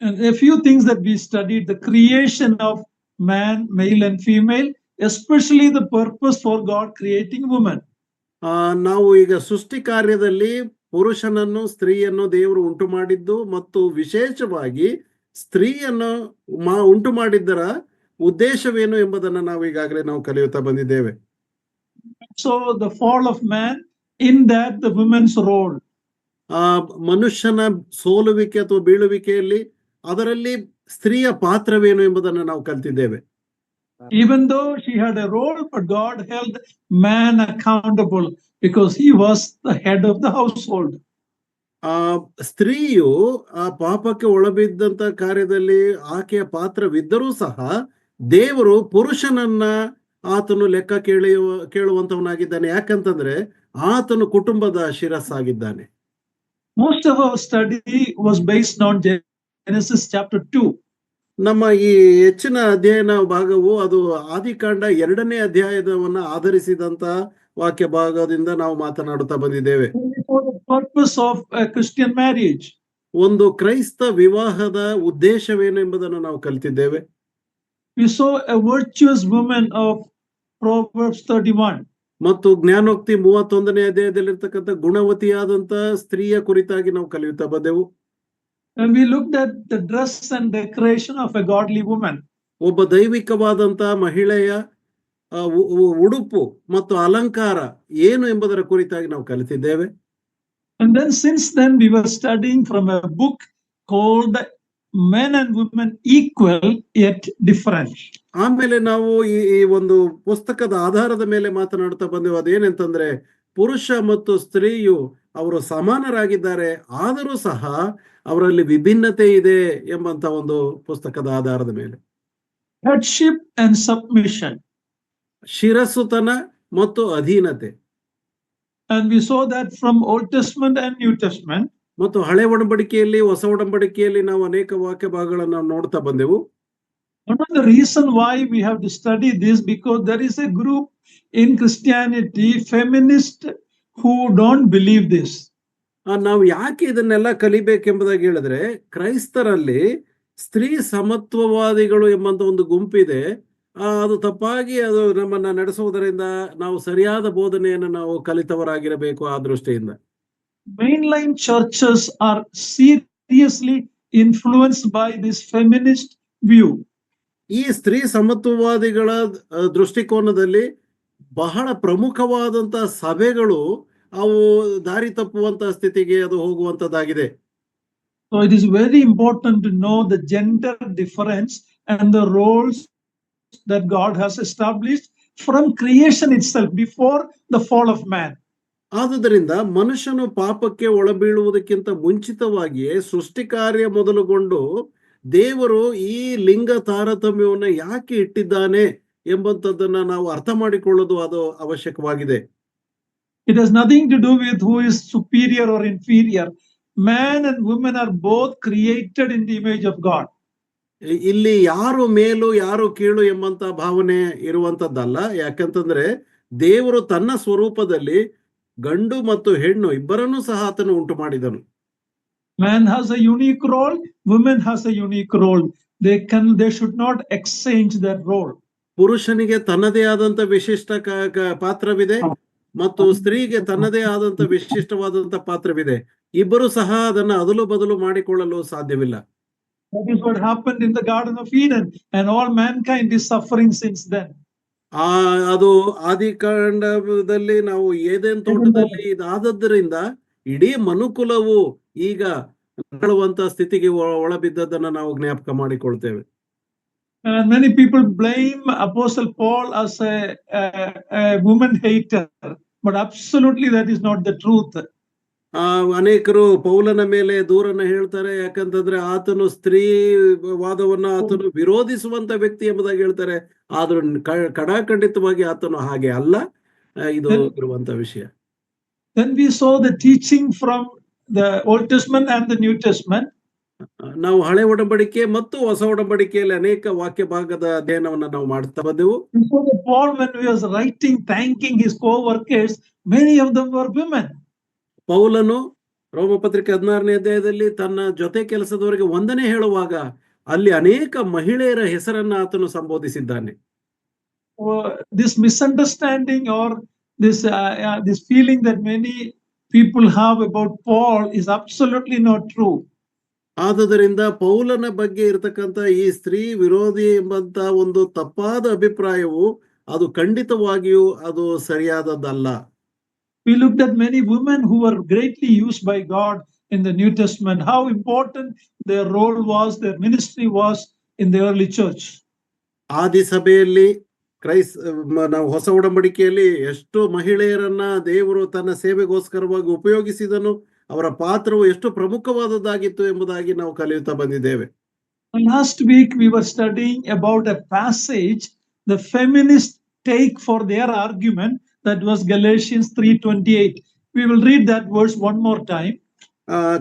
And a few things that we studied: the creation of man, male and female, especially the purpose for God creating woman. ನಾವು ಈಗ ಸೃಷ್ಟಿ ಕಾರ್ಯದಲ್ಲಿ ಪುರುಷನನ್ನು ಸ್ತ್ರೀಯನ್ನು ದೇವರು ಉಂಟು ಮಾಡಿದ್ದು ಮತ್ತು ವಿಶೇಷವಾಗಿ ಸ್ತ್ರೀಯನ್ನು ಉಂಟು ಮಾಡಿದ್ದರ ಉದ್ದೇಶವೇನು ಎಂಬುದನ್ನು ನಾವು ಈಗಾಗಲೇ ನಾವು ಕಲಿಯುತ್ತಾ ಬಂದಿದ್ದೇವೆ. So the fall of man, in that the woman's role. ಮನುಷ್ಯನ ಸೋಲುವಿಕೆ ಅಥವಾ ಬೀಳುವಿಕೆಯಲ್ಲಿ ಅದರಲ್ಲಿ ಸ್ತ್ರೀಯ ಪಾತ್ರವೇನು ಎಂಬುದನ್ನು ನಾವು ಕಲಿತಿದ್ದೇವೆ. Even though she had a role, but God held man accountable because he was the head of the household. ಸ್ತ್ರೀಯು ಆ ಪಾಪಕ್ಕೆ ಒಳಬಿದ್ದಂತ ಕಾರ್ಯದಲ್ಲಿ ಆಕೆಯ ಪಾತ್ರವಿದ್ದರೂ ಸಹ ದೇವರು ಪುರುಷನನ್ನ ಆತನು ಲೆಕ್ಕ ಕೇಳುವಂತವನಾಗಿದ್ದಾನೆ. ಯಾಕಂತಂದ್ರೆ ಆತನು ಕುಟುಂಬದ ಶಿರಸ್ಸಾಗಿದ್ದಾನೆ. Most of our study was based on Genesis chapter 2. ನಮ್ಮ ಈ ಹೆಚ್ಚಿನ ಅಧ್ಯಯನ ಭಾಗವು ಅದು ಆದಿಕಾಂಡ 2ನೇ ಅಧ್ಯಾಯದವನ್ನ ಆಧರಿಸಿದಂತ ವಾಕ್ಯ ಭಾಗದಿಂದ ನಾವು ಮಾತನಾಡುತ್ತಾ ಬಂದಿದ್ದೇವೆ. Purpose of a Christian marriage. ಒಂದು ಕ್ರೈಸ್ತ ವಿವಾಹದ ಉದ್ದೇಶವೇನು ಎಂಬುದನ್ನು ನಾವು ಕಲಿತಿದ್ದೇವೆ. We saw a virtuous woman of Proverbs 31. ಮತ್ತು ಜ್ಞಾನೋಕ್ತಿ 31ನೇ ಅಧ್ಯಾಯದಲ್ಲಿರ್ತಕ್ಕಂಥ ಗುಣವತಿಯಾದಂತ ಸ್ತ್ರೀಯ ಕುರಿತಾಗಿ ನಾವು ಕಲಿಯುತ್ತಾ ಬಂದೆವು. And we looked at the dress and decoration of a godly woman. ಒಬ್ಬ ದೈವಿಕವಾದಂತ ಮಹಿಳೆಯ ಉಡುಪು ಮತ್ತು ಅಲಂಕಾರ ಏನು ಎಂಬುದರ ಕುರಿತಾಗಿ ನಾವು ಕಲಿತಿದ್ದೇವೆ. And then since then we were studying from a book called Men and Women Equal Yet Different. ಆಮೇಲೆ ನಾವು ಈ ಒಂದು ಪುಸ್ತಕದ ಆಧಾರದ ಮೇಲೆ ಮಾತನಾಡ್ತಾ ಬಂದೆವು. ಅದೇನೆಂತಂದ್ರೆ ಪುರುಷ ಮತ್ತು ಸ್ತ್ರೀಯು ಅವರು ಸಮಾನರಾಗಿದ್ದಾರೆ, ಆದರೂ ಸಹ ಅವರಲ್ಲಿ ವಿಭಿನ್ನತೆ ಇದೆ ಎಂಬಂತ ಒಂದು ಪುಸ್ತಕದ ಆಧಾರದ ಮೇಲೆ. Headship and submission. ಶಿರಸ್ಸುತನ ಮತ್ತು ಅಧೀನತೆ. And we saw that from Old Testament and New Testament. ಮತ್ತು ಹಳೆ ಒಡಂಬಡಿಕೆಯಲ್ಲಿ ಹೊಸ ಒಡಂಬಡಿಕೆಯಲ್ಲಿ ನಾವು ಅನೇಕ ವಾಕ್ಯ ಭಾಗಗಳನ್ನು ನಾವು ನೋಡ್ತಾ ಬಂದೆವು. One of the reason why we have to study this, because there is a group in Christianity, feminists, who don't believe this. ನಾವು ಯಾಕೆ ಇದನ್ನೆಲ್ಲ ಕಲಿಬೇಕೆಂಬುದಾಗಿ ಹೇಳಿದ್ರೆ, ಕ್ರೈಸ್ತರಲ್ಲಿ ಸ್ತ್ರೀ ಸಮತ್ವವಾದಿಗಳು ಎಂಬಂತ ಒಂದು ಗುಂಪಿದೆ. ಅದು ತಪ್ಪಾಗಿ ಅದು ನಮ್ಮನ್ನ ನಡೆಸುವುದರಿಂದ ನಾವು ಸರಿಯಾದ ಬೋಧನೆಯನ್ನು ನಾವು ಕಲಿತವರಾಗಿರಬೇಕು. ಆ ದೃಷ್ಟಿಯಿಂದ mainline churches are seriously influenced by this feminist view. ಈ ಸ್ತ್ರೀ ಸಮತ್ವವಾದಿಗಳ ದೃಷ್ಟಿಕೋನದಲ್ಲಿ ಬಹಳ ಪ್ರಮುಖವಾದಂತ ಸಭೆಗಳು ಅವು ದಾರಿ ತಪ್ಪುವಂತ ಸ್ಥಿತಿಗೆ ಅದು ಹೋಗುವಂತದ್ದಾಗಿದೆ. So it is very important to know the gender difference and the roles that God has established from creation itself, before the fall of man. ಆದುದರಿಂದ ಮನುಷ್ಯನು ಪಾಪಕ್ಕೆ ಒಳಬೀಳುವುದಕ್ಕಿಂತ ಮುಂಚಿತವಾಗಿಯೇ ಸೃಷ್ಟಿ ಕಾರ್ಯ ಮೊದಲುಗೊಂಡು ದೇವರು ಈ ಲಿಂಗ ತಾರತಮ್ಯವನ್ನು ಯಾಕೆ ಇಟ್ಟಿದ್ದಾನೆ ಎಂಬಂತದ್ದನ್ನ ನಾವು ಅರ್ಥ ಮಾಡಿಕೊಳ್ಳೋದು ಅದು ಅವಶ್ಯಕವಾಗಿದೆ. It has nothing to do with who is superior or inferior. Man and woman are both created in the image of God. ಇಲ್ಲಿ ಯಾರು ಮೇಲು ಯಾರು ಕೀಳು ಎಂಬಂತ ಭಾವನೆ ಇರುವಂತದ್ದಲ್ಲ. ಯಾಕಂತಂದ್ರೆ ದೇವರು ತನ್ನ ಸ್ವರೂಪದಲ್ಲಿ ಗಂಡು ಮತ್ತು ಹೆಣ್ಣು ಇಬ್ಬರನ್ನು ಸಹ ಆತನು ಉಂಟು ಮಾಡಿದನು. Man has a unique role, woman has a unique role. They should not exchange their role. ಪುರುಷನಿಗೆ ತನ್ನದೇ ಆದಂತ ವಿಶಿಷ್ಟ ಪಾತ್ರವಿದೆ ಮತ್ತು ಸ್ತ್ರೀಗೆ ತನ್ನದೇ ಆದಂತ ವಿಶಿಷ್ಟವಾದಂತ ಪಾತ್ರವಿದೆ. ಇಬ್ಬರು ಸಹ ಅದನ್ನ ಅದಲು ಬದಲು ಮಾಡಿಕೊಳ್ಳಲು ಸಾಧ್ಯವಿಲ್ಲ. That is what happened in the Garden of Eden, and all mankind is suffering since then. ಅದು ಆದಿಕಾಂಡದಲ್ಲಿ ನಾವು ಏದೇನ್ ತೋಟದಲ್ಲಿ ಇದಾದದ್ದರಿಂದ ಇಡೀ ಮನುಕುಲವು ಈಗ ನರಳುವಂತ ಸ್ಥಿತಿಗೆ ಒಳಬಿದ್ದದನ್ನ ನಾವು ಜ್ಞಾಪಕ ಮಾಡಿಕೊಳ್ತೇವೆ. And many people blame Apostle Paul as a woman hater, but absolutely that is not the truth. ಅನೇಕರು ಪೌಲನ ಮೇಲೆ ದೂರನ್ನ ಹೇಳ್ತಾರೆ. ಯಾಕಂತಂದ್ರೆ ಆತನು ಸ್ತ್ರೀ ವಾದವನ್ನ ಆತನು ವಿರೋಧಿಸುವಂತ ವ್ಯಕ್ತಿ ಎಂಬುದಾಗಿ ಹೇಳ್ತಾರೆ. ಆದ್ರೂ ಕಡಾಖಂಡಿತವಾಗಿ ಆತನು ಹಾಗೆ ಅಲ್ಲ. ಇದು ಇರುವಂತ ವಿಷಯ. Then we saw the teaching from the Old Testament and the New Testament. ನಾವು ಹಳೆ ಒಡಂಬಡಿಕೆ ಮತ್ತು ಹೊಸ ಒಡಂಬಡಿಕೆಯಲ್ಲಿ ಅನೇಕ ವಾಕ್ಯ ಭಾಗದ ಅಧ್ಯಯನವನ್ನ ನಾವು ಮಾಡ್ತಾ ಬಂದೆವು. Paul, when he was writing, thanking his co-workers, many of them were women. ಪೌಲನು ರೋಮಪತ್ರಿಕೆ 16ನೇ ಅಧ್ಯಾಯದಲ್ಲಿ ತನ್ನ ಜೊತೆ ಕೆಲಸದವರಿಗೆ ವಂದನೆ ಹೇಳುವಾಗ ಅಲ್ಲಿ ಅನೇಕ ಮಹಿಳೆಯರ ಹೆಸರನ್ನ ಆತನು ಸಂಬೋಧಿಸಿದ್ದಾನೆ. This misunderstanding or this feeling that many people have about Paul is absolutely not true. ಆದುದರಿಂದ ಪೌಲನ ಬಗ್ಗೆ ಇರತಕ್ಕಂತ ಈ ಸ್ತ್ರೀ ವಿರೋಧಿ ಎಂಬಂತ ಒಂದು ತಪ್ಪಾದ ಅಭಿಪ್ರಾಯವು ಅದು ಖಂಡಿತವಾಗಿಯೂ ಅದು ಸರಿಯಾದದ್ದಲ್ಲ. We looked at many women who were greatly used by God in the New Testament, how important their role was, their ministry was in the early church. ಆದಿ ಸಭೆಯಲ್ಲಿ ನಾವು ಹೊಸ ಒಡಂಬಡಿಕೆಯಲ್ಲಿ ಎಷ್ಟು ಮಹಿಳೆಯರನ್ನ ದೇವರು ತನ್ನ ಸೇವೆಗೋಸ್ಕರವಾಗಿ ಉಪಯೋಗಿಸಿದನು, ಅವರ ಪಾತ್ರವು ಎಷ್ಟು ಪ್ರಮುಖವಾದದ್ದಾಗಿತ್ತು ಎಂಬುದಾಗಿ ನಾವು ಕಲಿಯುತ್ತಾ ಬಂದಿದ್ದೇವೆ. Last week we were studying about a passage the feminists take for their argument, that was Galatians 3:28. We will read that verse one more time.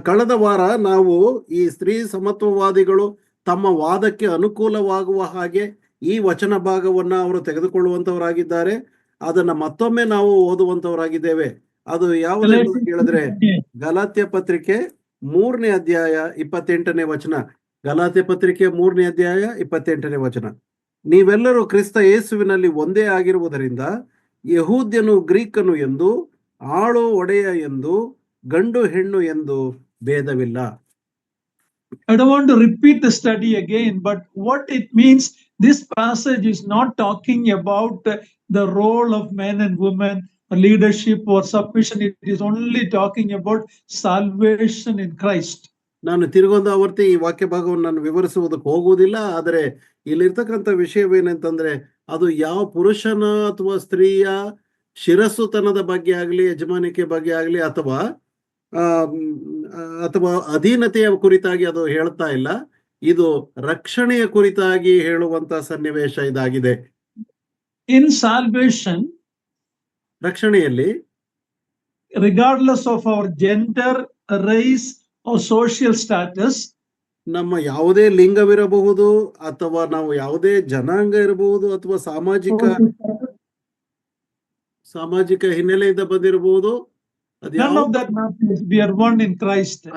ಕಳೆದ ವಾರ ನಾವು ಈ ಸ್ತ್ರೀ ಸಮತ್ವವಾದಿಗಳು ತಮ್ಮ ವಾದಕ್ಕೆ ಅನುಕೂಲವಾಗುವ ಹಾಗೆ ಈ ವಚನ ಭಾಗವನ್ನ ಅವರು ತೆಗೆದುಕೊಳ್ಳುವಂತವರಾಗಿದ್ದಾರೆ. ಅದನ್ನ ಮತ್ತೊಮ್ಮೆ ನಾವು ಓದುವಂತವರಾಗಿದ್ದೇವೆ. ಅದು ಯಾವುದು ಅಂತ ಹೇಳಿದ್ರೆ ಗಲಾತ್ಯ ಪತ್ರಿಕೆ 3ನೇ ಅಧ್ಯಾಯ 28ನೇ ವಚನ. ಗಲಾತ್ಯ ಪತ್ರಿಕೆ 3ನೇ ಅಧ್ಯಾಯ 28ನೇ ವಚನ. ನೀವೆಲ್ಲರೂ ಕ್ರಿಸ್ತ ಯೇಸುವಿನಲ್ಲಿ ಒಂದೇ ಆಗಿರುವುದರಿಂದ ಯಹೂದ್ಯನು ಗ್ರೀಕನು ಎಂದು, ಆಳು ಒಡೆಯ ಎಂದು, ಗಂಡು ಹೆಣ್ಣು ಎಂದು ಭೇದವಿಲ್ಲ. I don't want to repeat the study again, but what it means, this passage is not talking about the role of men and women, leadership or submission. It is only talking about salvation in Christ. ನಾನು ತಿರುಗೊಂದು ಆವರ್ತಿ ಈ ವಾಕ್ಯ ಭಾಗವನ್ನು ನಾನು ವಿವರಿಸುವುದಕ್ಕೆ ಹೋಗುವುದಿಲ್ಲ. ಆದರೆ ಇಲ್ಲಿರ್ತಕ್ಕಂಥ ವಿಷಯವೇನಂತಂದ್ರೆ ಅದು ಯಾವ ಪುರುಷನ ಅಥವಾ ಸ್ತ್ರೀಯ ಶಿರಸ್ಸುತನದ ಬಗ್ಗೆ ಆಗಲಿ, ಯಜಮಾನಿಕೆ ಬಗ್ಗೆ ಆಗಲಿ, ಅಥವಾ ಅಧೀನತೆಯ ಕುರಿತಾಗಿ ಅದು ಹೇಳ್ತಾ ಇಲ್ಲ. ಇದು ರಕ್ಷಣೆಯ ಕುರಿತಾಗಿ ಹೇಳುವಂತ ಸನ್ನಿವೇಶ ಇದಾಗಿದೆ. In salvation, ರಕ್ಷಣೆಯಲ್ಲಿ regardless of our gender, race or social status, ನಮ್ಮ ಯಾವುದೇ ಲಿಂಗವಿರಬಹುದು, ಅಥವಾ ನಾವು ಯಾವುದೇ ಜನಾಂಗ ಇರಬಹುದು, ಅಥವಾ ಸಾಮಾಜಿಕ ಹಿನ್ನೆಲೆಯಿಂದ ಬಂದಿರಬಹುದು,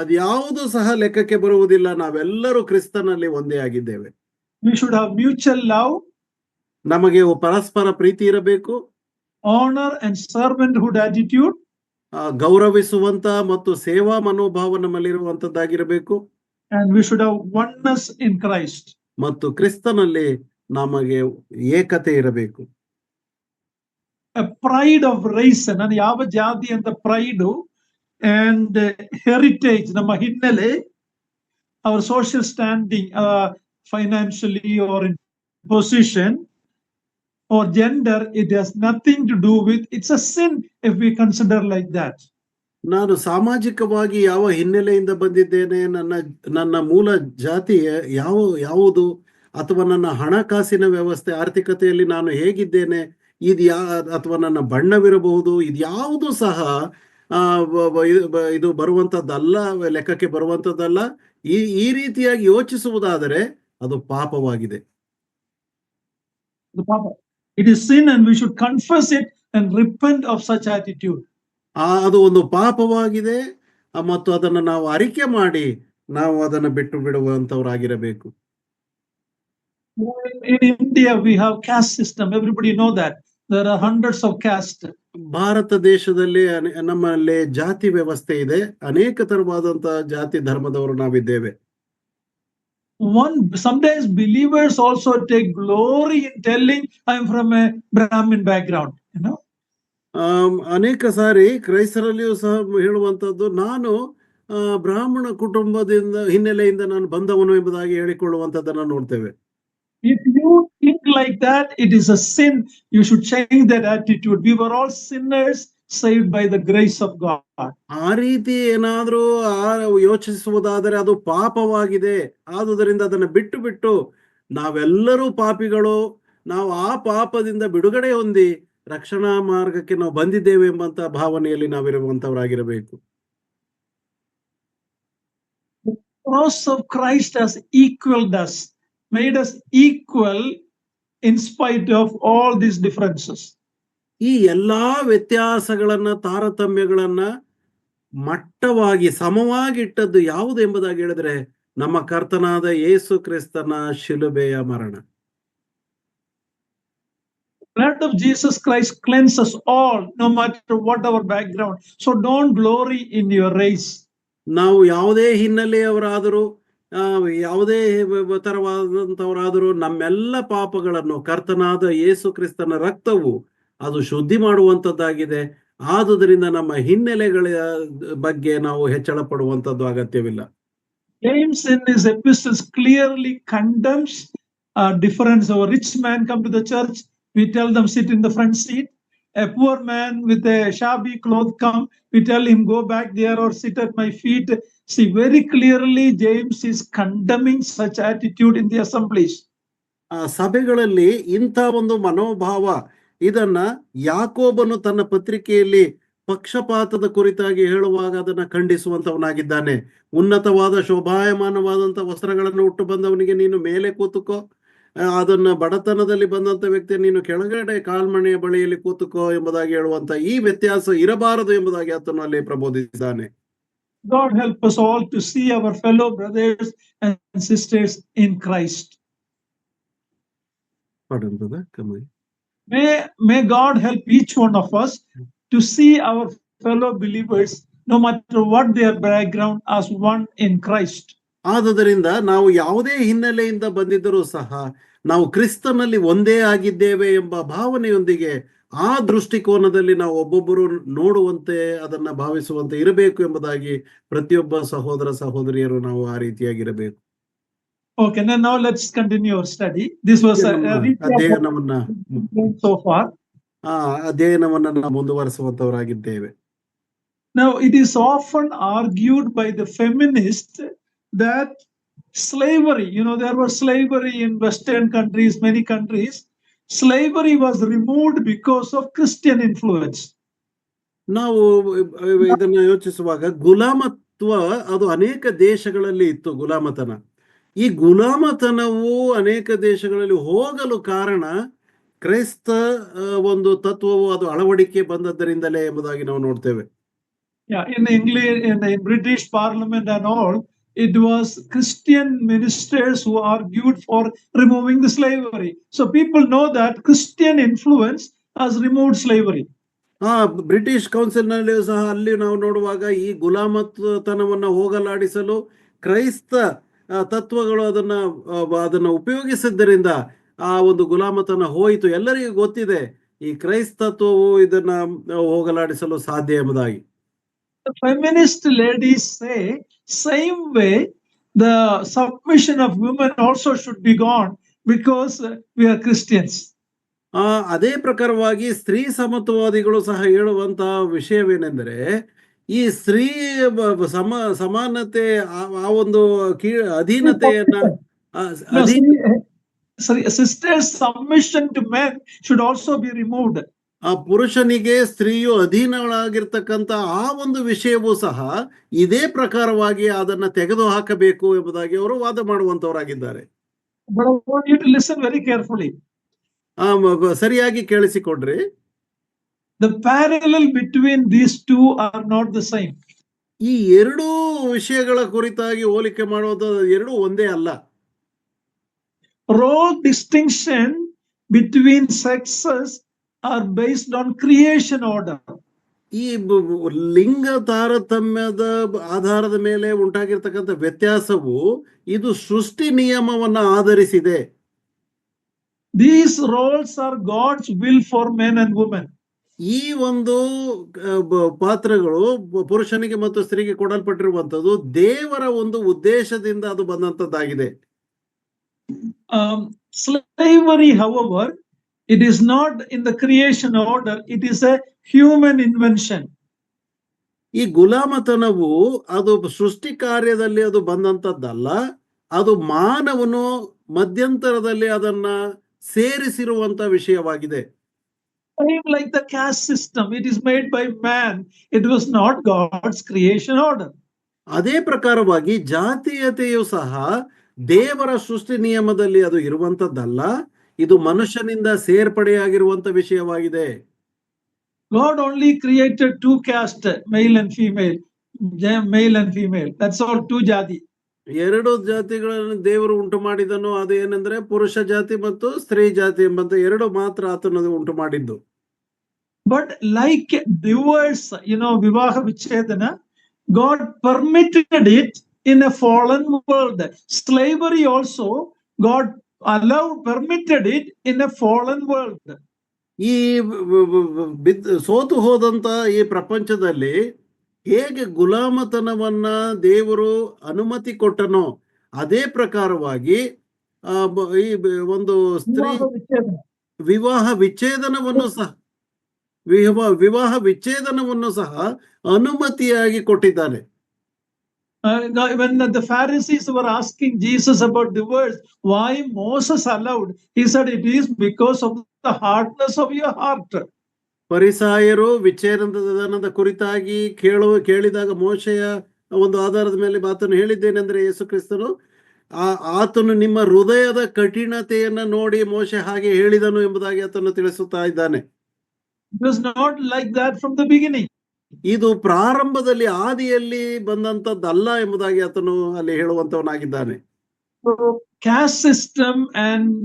ಅದ್ಯಾವುದು ಸಹ ಲೆಕ್ಕಕ್ಕೆ ಬರುವುದಿಲ್ಲ. ನಾವೆಲ್ಲರೂ ಕ್ರಿಸ್ತನಲ್ಲಿ ಒಂದೇ ಆಗಿದ್ದೇವೆ. We should have mutual love, ನಮಗೆ ಪರಸ್ಪರ ಪ್ರೀತಿ ಇರಬೇಕು, honor and servanthood attitude, ಗೌರವಿಸುವಂತ ಮತ್ತು ಸೇವಾ ಮನೋಭಾವ ನಮ್ಮಲ್ಲಿರುವಂತದ್ದಾಗಿರಬೇಕು. And we should have oneness in Christ. ಮತ್ತು ಕ್ರಿಸ್ತನಲ್ಲಿ ನಮಗೆ ಏಕತೆ ಇರಬೇಕು. A pride of race, ನಾನು ಯಾವ ಜಾತಿ ಅಂತ pride and heritage, ನಮ್ಮ ಹಿನ್ನೆಲೆ, our social standing, financially or in position or gender, it has nothing to do with, it's a sin if we consider like that. ನಾನು ಸಾಮಾಜಿಕವಾಗಿ ಯಾವ ಹಿನ್ನೆಲೆಯಿಂದ ಬಂದಿದ್ದೇನೆ, ನನ್ನ ಮೂಲ ಜಾತಿ ಯಾವುದು, ಅಥವಾ ನನ್ನ ಹಣಕಾಸಿನ ವ್ಯವಸ್ಥೆ, ಆರ್ಥಿಕತೆಯಲ್ಲಿ ನಾನು ಹೇಗಿದ್ದೇನೆ, ಅಥವಾ ನನ್ನ ಬಣ್ಣವಿರಬಹುದು, ಇದ್ಯಾವುದು ಸಹ ಇದು ಬರುವಂತದ್ದಲ್ಲ, ಲೆಕ್ಕಕ್ಕೆ ಬರುವಂತದ್ದಲ್ಲ. ಈ ರೀತಿಯಾಗಿ ಯೋಚಿಸುವುದಾದರೆ ಅದು ಪಾಪವಾಗಿದೆ. It is sin and we should confess it and repent of such attitude. ಅದು ಒಂದು ಪಾಪವಾಗಿದೆ ಮತ್ತು ಅದನ್ನು ನಾವು ಅರಿಕೆ ಮಾಡಿ ನಾವು ಅದನ್ನು ಬಿಟ್ಟು ಬಿಡುವಂತವರಾಗಿರಬೇಕು. In India we have caste system, everybody know that there are hundreds of caste. Bharat ದೇಶದಲ್ಲಿ ನಮ್ಮಲ್ಲಿ ಜಾತಿ ವ್ಯವಸ್ಥೆ ಇದೆ, ಅನೇಕ ತರವಾದಂತಹ ಜಾತಿ ಧರ್ಮದವರು ನಾವಿದ್ದೇವೆ. Sometimes believers also take glory in telling I am from a Brahmin background, you know. ಅನೇಕ ಸಾರಿ ಕ್ರೈಸ್ತರಲ್ಲಿಯೂ ಸಹ ಹೇಳುವಂತದ್ದು, ನಾನು ಬ್ರಾಹ್ಮಣ ಕುಟುಂಬದಿಂದ ಹಿನ್ನೆಲೆಯಿಂದ ನಾನು ಬಂದವನು ಎಂಬುದಾಗಿ ಹೇಳಿಕೊಳ್ಳುವಂತದ್ದನ್ನು ನೋಡ್ತೇವೆ. If you think like that, it is a sin. You should change that attitude. We were all sinners saved by the grace of God. ಆ ರೀತಿ ಏನಾದ್ರೂ ಯೋಚಿಸುವುದಾದರೆ ಅದು ಪಾಪವಾಗಿದೆ. ಆದುದರಿಂದ ಅದನ್ನು ಬಿಟ್ಟು ನಾವೆಲ್ಲರೂ ಪಾಪಿಗಳು, ನಾವು ಆ ಪಾಪದಿಂದ ಬಿಡುಗಡೆ ಹೊಂದಿ ರಕ್ಷಣಾ ಮಾರ್ಗಕ್ಕೆ ನಾವು ಬಂದಿದ್ದೇವೆ ಎಂಬಂತ ಭಾವನೆಯಲ್ಲಿ ನಾವಿರುವಂತವರಾಗಿರಬೇಕು. The cross of Christ has equaled us, made us equal in spite of all these differences. ಈ ಎಲ್ಲಾ ವ್ಯತ್ಯಾಸಗಳನ್ನ, ತಾರತಮ್ಯಗಳನ್ನ ಮಟ್ಟವಾಗಿ ಸಮವಾಗಿ ಇಟ್ಟದ್ದು ಯಾವುದು ಎಂಬುದಾಗಿ ಹೇಳಿದ್ರೆ ನಮ್ಮ ಕರ್ತನಾದ ಯೇಸು ಕ್ರಿಸ್ತನ ಶಿಲುಬೆಯ ಮರಣ. Blood of Jesus Christ cleanses all, no matter what our background. So don't glory in your race. ನಾವು ಯಾವುದೇ ಹಿನ್ನೆಲೆಯವರಾದರೂ ಯಾವುದೇ ತರವಾದಂಥವರಾದರೂ ನಮ್ಮೆಲ್ಲ ಪಾಪಗಳನ್ನು ಕರ್ತನಾದ ಯೇಸು ಕ್ರಿಸ್ತನ ರಕ್ತವು ಅದು ಶುದ್ಧಿ ಮಾಡುವಂಥದ್ದಾಗಿದೆ. ಆದುದರಿಂದ ನಮ್ಮ ಹಿನ್ನೆಲೆಗಳ ಬಗ್ಗೆ ನಾವು ಹೆಚ್ಚಳ ಪಡುವಂಥದ್ದು ಅಗತ್ಯವಿಲ್ಲ. James in his epistles clearly condemns difference. A rich man come to the church, we tell them sit in the front seat. A poor man with a shabby cloth come, we tell him go back there or sit at my feet. See, very clearly James is condemning such attitude in the assemblies. ಸಭೆಗಳಲ್ಲಿ ಇಂಥ ಒಂದು ಮನೋಭಾವ ಇದನ್ನ ಯಾಕೋಬನು ತನ್ನ ಪತ್ರಿಕೆಯಲ್ಲಿ ಪಕ್ಷಪಾತದ ಕುರಿತಾಗಿ ಹೇಳುವಾಗ ಅದನ್ನ ಖಂಡಿಸುವಂತವನಾಗಿದ್ದಾನೆ. ಉನ್ನತವಾದ ಶೋಭಾಯಮಾನವಾದಂತ ವಸ್ತ್ರಗಳನ್ನು ಉಟ್ಟು ಬಂದವನಿಗೆ ನೀನು ಮೇಲೆ ಕೂತುಕೋ, ಅದನ್ನ ಬಡತನದಲ್ಲಿ ಬಂದಂತ ವ್ಯಕ್ತಿ ನೀನು ಕೆಳಗಡೆ ಕಾಲ್ಮಣೆಯ ಬಳಿಯಲ್ಲಿ ಕೂತುಕೋ ಎಂಬುದಾಗಿ ಹೇಳುವಂತ ಈ ವ್ಯತ್ಯಾಸ ಇರಬಾರದು ಎಂಬುದಾಗಿ ಆತನು ಅಲ್ಲಿ ಪ್ರಬೋಧಿಸಿದ್ದಾನೆ. God help us all to see our fellow brothers and sisters in Christ. Pardon, brother. Come on. May God help each one of us to see our fellow believers, no matter what their background, as one in Christ. ಆದುದರಿಂದ ನಾವು ಯಾವುದೇ ಹಿನ್ನೆಲೆಯಿಂದ ಬಂದಿದ್ದರೂ ಸಹ ನಾವು ಕ್ರಿಸ್ತನಲ್ಲಿ ಒಂದೇ ಆಗಿದ್ದೇವೆ ಎಂಬ ಭಾವನೆಯೊಂದಿಗೆ ಆ ದೃಷ್ಟಿಕೋನದಲ್ಲಿ ನಾವು ಒಬ್ಬೊಬ್ಬರು ನೋಡುವಂತೆ ಅದನ್ನ ಭಾವಿಸುವಂತೆ ಇರಬೇಕು ಎಂಬುದಾಗಿ ಪ್ರತಿಯೊಬ್ಬ ಸಹೋದರ ಸಹೋದರಿಯರು ನಾವು ಆ ರೀತಿಯಾಗಿರಬೇಕು. Okay, now let's continue our study. This was a ಅಧ್ಯಯನವನ್ನ so far. ಅಧ್ಯಯನವನ್ನ ನಾವು ಮುಂದುವರಿಸುವಂತವರಾಗಿದ್ದೇವೆ. Now it is often argued by the feminists that slavery, there was slavery in Western countries, many countries. Slavery was removed because of Christian influence. ನಾವು ಇದನ್ನ ಯೋಚಿಸುವಾಗ ಗುಲಾಮತ್ವ ಅದು ಅನೇಕ ದೇಶಗಳಲ್ಲಿ ಇತ್ತು. ಗುಲಾಮತನ, ಈ ಗುಲಾಮತನವು ಅನೇಕ ದೇಶಗಳಲ್ಲಿ ಹೋಗಲು ಕಾರಣ ಕ್ರೈಸ್ತ ಒಂದು ತತ್ವವು ಅದು ಅಳವಡಿಕೆ ಬಂದದ್ದರಿಂದಲೇ ಎಂಬುದಾಗಿ ನಾವು ನೋಡ್ತೇವೆ. In England, in the British Parliament and all, it was Christian ministers who argued for removing the slavery. So people know that Christian influence has removed slavery. British council ನಲ್ಲಿ ಸಹ ಅಲ್ಲಿ ನಾವು ನೋಡುವಾಗ ಈ ಗುಲಾಮತನವನ್ನ ಹೋಗಲಾಡಿಸಲು ಕ್ರೈಸ್ತ ತತ್ವಗಳು ಅದನ್ನ ಉಪಯೋಗಿಸಿದ್ದರಿಂದ ಆ ಒಂದು ಗುಲಾಮತನ ಹೋಯಿತು. ಎಲ್ಲರಿಗೂ ಗೊತ್ತಿದೆ ಈ ಕ್ರೈಸ್ತತ್ವವು ಇದನ್ನ ಹೋಗಲಾಡಿಸಲು ಸಾಧ್ಯ ಎಂಬುದಾಗಿ. The feminist ladies say same way the submission of women also should be gone because we are Christians. ಅದೇ ಪ್ರಕಾರವಾಗಿ ಸ್ತ್ರೀ ಸಮತ್ವವಾದಿಗಳು ಸಹ ಹೇಳುವಂತಹ ವಿಷಯವೇನೆಂದರೆ ಈ ಸ್ತ್ರೀ ಸಮಾನತೆ ಆ ಒಂದು ಅಧೀನತೆಯನ್ನ sisters submission to men should also be removed. ಆ ಪುರುಷನಿಗೆ ಸ್ತ್ರೀಯು ಅಧೀನಳಾಗಿರ್ತಕ್ಕಂಥ ಆ ಒಂದು ವಿಷಯವೂ ಸಹ ಇದೇ ಪ್ರಕಾರವಾಗಿ ಅದನ್ನ ತೆಗೆದು ಹಾಕಬೇಕು ಎಂಬುದಾಗಿ ಅವರು ವಾದ ಮಾಡುವಂತವರಾಗಿದ್ದಾರೆ. But I want you to listen very carefully. ಸರಿಯಾಗಿ ಕೇಳಿಸಿಕೊಂಡ್ರಿ. The parallel between these two are not the same. ಈ ಎರಡೂ ವಿಷಯಗಳ ಕುರಿತಾಗಿ ಹೋಲಿಕೆ ಮಾಡುವುದು ಎರಡೂ ಒಂದೇ ಅಲ್ಲ. Role distinction between sexes are based on creation order. ಈ ಲಿಂಗ ತಾರತಮ್ಯದ ಆಧಾರದ ಮೇಲೆ ಉಂಟಾಗಿರ್ತಕ್ಕಂಥ ವ್ಯತ್ಯಾಸವು ಇದು ಸೃಷ್ಟಿ ನಿಯಮವನ್ನ ಆಧರಿಸಿದೆ. These roles are God's will for men and women. ಈ ಒಂದು ಪಾತ್ರಗಳು ಪುರುಷನಿಗೆ ಮತ್ತು ಸ್ತ್ರೀಗೆ ಕೊಡಲ್ಪಟ್ಟಿರುವಂತದ್ದು ದೇವರ ಒಂದು ಉದ್ದೇಶದಿಂದ ಅದು ಬಂದಂತದ್ದಾಗಿದೆ. Slavery, however, it is not in the creation order, it is a human invention. ಈ ಗುಲಾಮತನವು ಅದು ಸೃಷ್ಟಿ ಕಾರ್ಯದಲ್ಲಿ ಅದು ಬಂದಂತದ್ದಲ್ಲ, ಅದು ಮಾನವನು ಮಧ್ಯಂತರದಲ್ಲಿ ಅದನ್ನ ಸೇರಿಸಿರುವಂತ ವಿಷಯವಾಗಿದೆ. Like the caste system, it is made by man, it was not God's creation order. ಅದೇ ಪ್ರಕಾರವಾಗಿ ಜಾತೀಯತೆಯು ಸಹ ದೇವರ ಸೃಷ್ಟಿ ನಿಯಮದಲ್ಲಿ ಅದು ಇರುವಂತದ್ದಲ್ಲ, ಇದು ಮನುಷ್ಯನಿಂದ ಸೇರ್ಪಡೆಯಾಗಿರುವಂತ ವಿಷಯವಾಗಿದೆ. God only created two castes, male and female. male and female. That's all, two jati. ಎರಡು ಜಾತಿಗಳನ್ನು ದೇವರು ಉಂಟು ಮಾಡಿದನು. ಅದು ಏನಂದ್ರೆ ಪುರುಷ ಜಾತಿ ಮತ್ತು ಸ್ತ್ರೀ ಜಾತಿ ಎಂಬಂತ ಎರಡು ಮಾತ್ರ ಆತನು ಉಂಟು ಮಾಡಿದ್ದು. But like divorce, vivaha vichedana, God permitted it in a fallen world. Slavery also, God permitted it in a fallen world. ಈ ಸೋತು ಹೋದಂತ ಈ ಪ್ರಪಂಚದಲ್ಲಿ ಹೇಗೆ ಗುಲಾಮತನವನ್ನ ದೇವರು ಅನುಮತಿ ಕೊಟ್ಟನೋ ಅದೇ ಪ್ರಕಾರವಾಗಿ ಈ ಒಂದು ಸ್ತ್ರೀ ವಿವಾಹ ವಿಚ್ಛೇದನವನ್ನು ಸಹ ಅನುಮತಿಯಾಗಿ ಕೊಟ್ಟಿದ್ದಾನೆ. When the Pharisees were asking Jesus about divorce, why Moses allowed, he said it is because of the hardness of your heart. ಪರಿಸಾಯರು ವಿಚ್ಛೇದನದ ಕುರಿತಾಗಿ ಕೇಳಿದಾಗ ಮೋಶೆಯ ಒಂದು ಆಧಾರದ ಮೇಲೆ ಆತನು ಹೇಳಿದ್ದೇನೆಂದ್ರೆ, ಯೇಸು ಕ್ರಿಸ್ತನು ಆತನು ನಿಮ್ಮ ಹೃದಯದ ಕಠಿಣತೆಯನ್ನ ನೋಡಿ ಮೋಶೆ ಹಾಗೆ ಹೇಳಿದನು ಎಂಬುದಾಗಿ ಆತನು ತಿಳಿಸುತ್ತಾ ಇದ್ದಾನೆ. It was not like that from the beginning. ಇದು ಪ್ರಾರಂಭದಲ್ಲಿ ಆದಿಯಲ್ಲಿ ಬಂದಂತದ್ದಲ್ಲ ಎಂಬುದಾಗಿ ಆತನು ಅಲ್ಲಿ ಹೇಳುವಂತವನಾಗಿದ್ದಾನೆ. Caste system and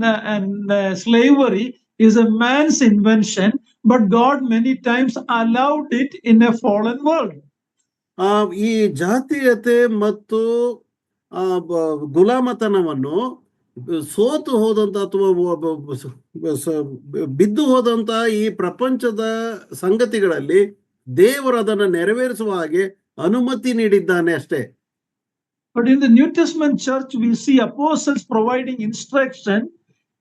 slavery is a man's invention, but God many times allowed it in a fallen world. ಈ ಜಾತೀಯತೆ ಮತ್ತು ಗುಲಾಮತನವನ್ನು ಸೋತು ಹೋದಂತ ಅಥವಾ ಬಿದ್ದು ಹೋದಂತ ಈ ಪ್ರಪಂಚದ ಸಂಗತಿಗಳಲ್ಲಿ ದೇವರು ಅದನ್ನು ನೆರವೇರಿಸುವ ಹಾಗೆ ಅನುಮತಿ ನೀಡಿದ್ದಾನೆ ಅಷ್ಟೇ. But in the New Testament church, we see apostles providing instruction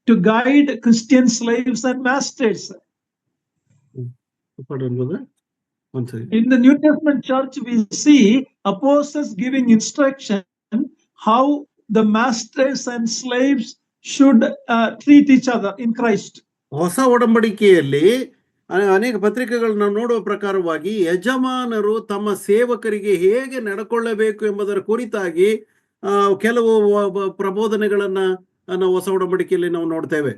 to guide Christian slaves and masters. In the New Testament church, we see apostles giving instruction how the masters and slaves should treat each other in Christ. ಹೊಸ ಒಡಂಬಡಿಕೆಯಲ್ಲಿ ಅನೇಕ ಪತ್ರಿಕೆಗಳನ್ನ ನೋಡುವ ಪ್ರಕಾರವಾಗಿ ಯಜಮಾನರು ತಮ್ಮ ಸೇವಕರಿಗೆ ಹೇಗೆ ನಡ್ಕೊಳ್ಳಬೇಕು ಎಂಬುದರ ಕುರಿತಾಗಿ ಕೆಲವು ಪ್ರಬೋಧನೆಗಳನ್ನ ನಾವು ಹೊಸ ಒಡಂಬಡಿಕೆಯಲ್ಲಿ ನಾವು ನೋಡ್ತೇವೆ.